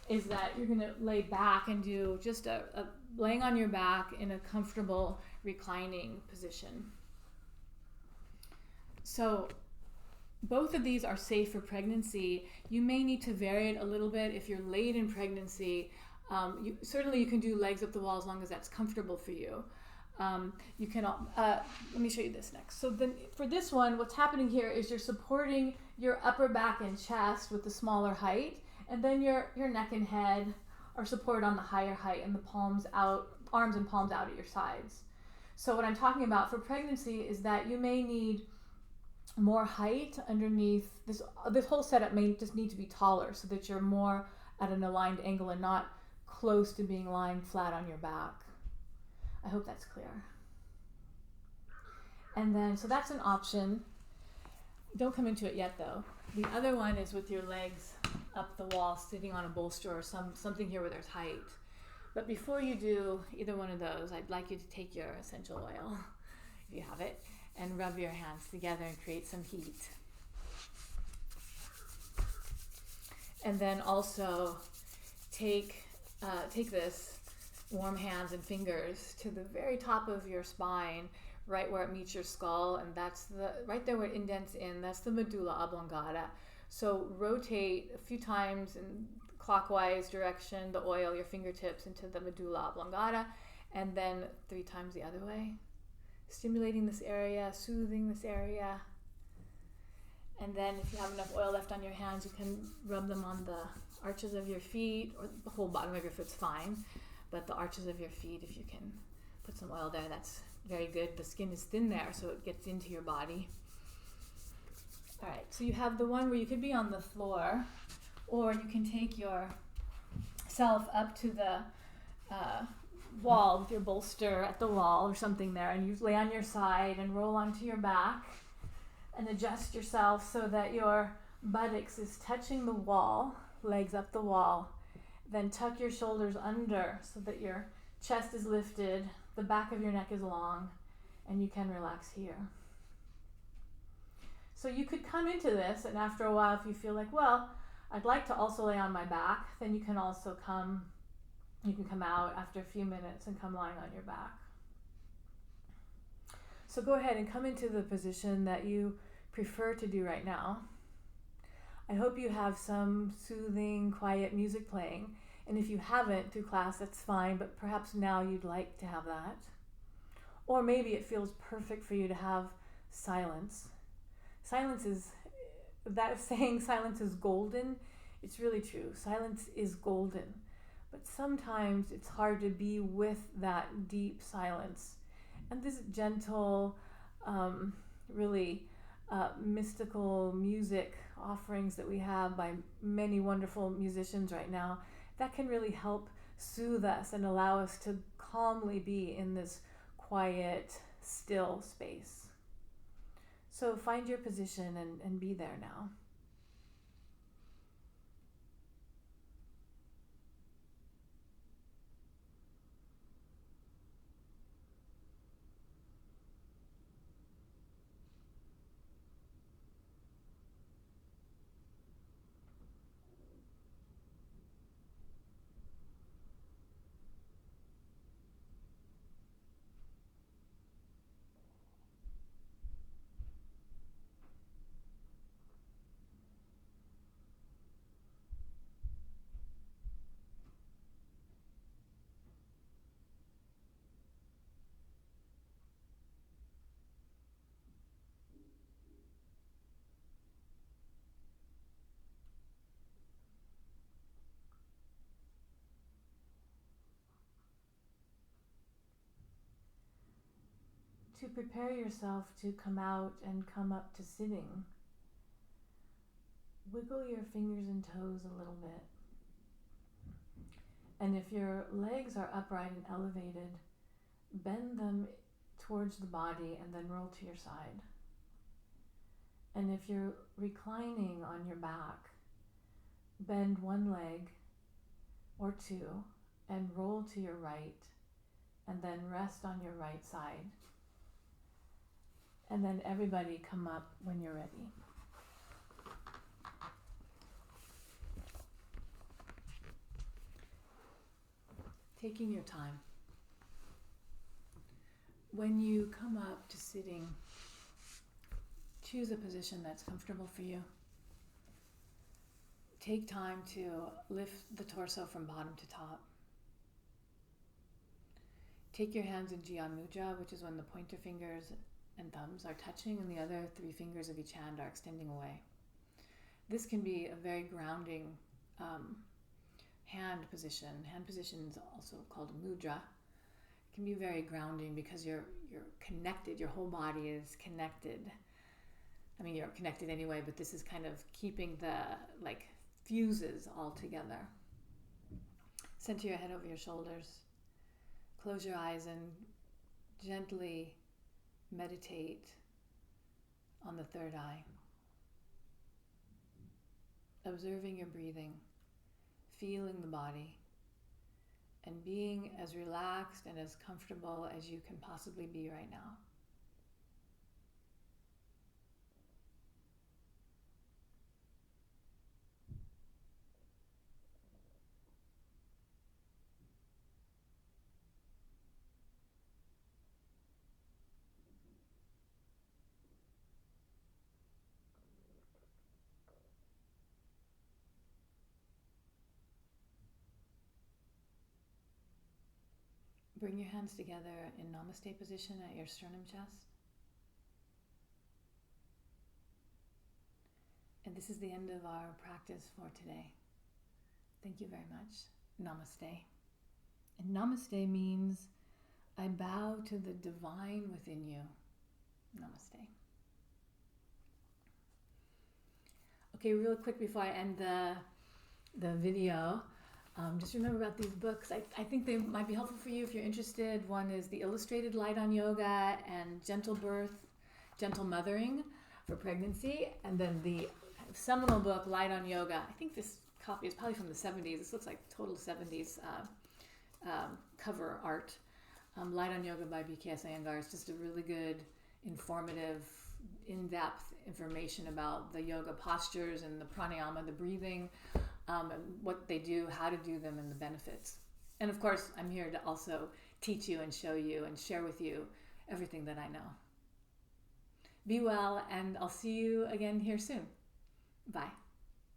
is that you're gonna lay back and do just a laying on your back in a comfortable reclining position. So both of these are safe for pregnancy. You may need to vary it a little bit if you're late in pregnancy. Certainly you can do legs up the wall as long as that's comfortable for you. You can, let me show you this next. So then for this one, what's happening here is you're supporting your upper back and chest with the smaller height, and then your neck and head are supported on the higher height, and the palms out arms and palms out at your sides. So what I'm talking about for pregnancy is that you may need more height underneath this. This whole setup may just need to be taller so that you're more at an aligned angle and not close to being lying flat on your back. I hope that's clear. And then, so that's an option. Don't come into it yet though. The other one is with your legs up the wall, sitting on a bolster or something here where there's height. But before you do either one of those, I'd like you to take your essential oil, if you have it, and rub your hands together and create some heat. And then also take this warm hands and fingers to the very top of your spine, right where it meets your skull, and that's right there where it indents in. That's the medulla oblongata. So rotate a few times in clockwise direction, the oil, your fingertips into the medulla oblongata, and then 3 times the other way, stimulating this area, soothing this area. And then if you have enough oil left on your hands, you can rub them on the arches of your feet, or the whole bottom of your foot's fine, but the arches of your feet, if you can put some oil there, that's very good. The skin is thin there, so it gets into your body. All right, so you have the one where you could be on the floor, or you can take yourself up to the wall with your bolster at the wall or something there, and you lay on your side and roll onto your back and adjust yourself so that your buttocks is touching the wall, legs up the wall. Then tuck your shoulders under so that your chest is lifted, the back of your neck is long, and you can relax here. So you could come into this, and after a while, if you feel like, well, I'd like to also lay on my back, then you can also come out after a few minutes and come lying on your back. So go ahead and come into the position that you prefer to do right now. I hope you have some soothing, quiet music playing. And if you haven't through class, that's fine, but perhaps now you'd like to have that. Or maybe it feels perfect for you to have silence. That saying silence is golden, it's really true. Silence is golden. But sometimes it's hard to be with that deep silence. And this gentle, really mystical music offerings that we have by many wonderful musicians right now, that can really help soothe us and allow us to calmly be in this quiet, still space. So find your position and be there now. To prepare yourself to come out and come up to sitting, wiggle your fingers and toes a little bit. And if your legs are upright and elevated, bend them towards the body and then roll to your side. And if you're reclining on your back, bend one leg or two and roll to your right, and then rest on your right side. And then everybody come up when you're ready. Taking your time. When you come up to sitting, choose a position that's comfortable for you. Take time to lift the torso from bottom to top. Take your hands in Jia Mudra, which is when the pointer fingers and thumbs are touching and the other 3 fingers of each hand are extending away. This can be a very grounding hand position. Hand position is also called mudra. can be very grounding because you're connected. Your whole body is connected. I mean, you're connected anyway, but this is kind of keeping the fuses all together. Center your head over your shoulders. Close your eyes and gently meditate on the third eye. Observing your breathing, feeling the body, and being as relaxed and as comfortable as you can possibly be right now. Bring your hands together in Namaste position at your sternum chest. And this is the end of our practice for today. Thank you very much. Namaste. And Namaste means I bow to the divine within you. Namaste. Okay, real quick before I end the video, just remember about these books. I think they might be helpful for you if you're interested. One is the Illustrated Light on Yoga and Gentle Birth, Gentle Mothering for Pregnancy. And then the seminal book, Light on Yoga. I think this copy is probably from the 70s. This looks like total 70s cover art. Light on Yoga by B.K.S. Iyengar. It's just a really good, informative, in-depth information about the yoga postures and the pranayama, the breathing, and what they do, how to do them, and the benefits. And of course, I'm here to also teach you and show you and share with you everything that I know. Be well, and I'll see you again here soon. Bye.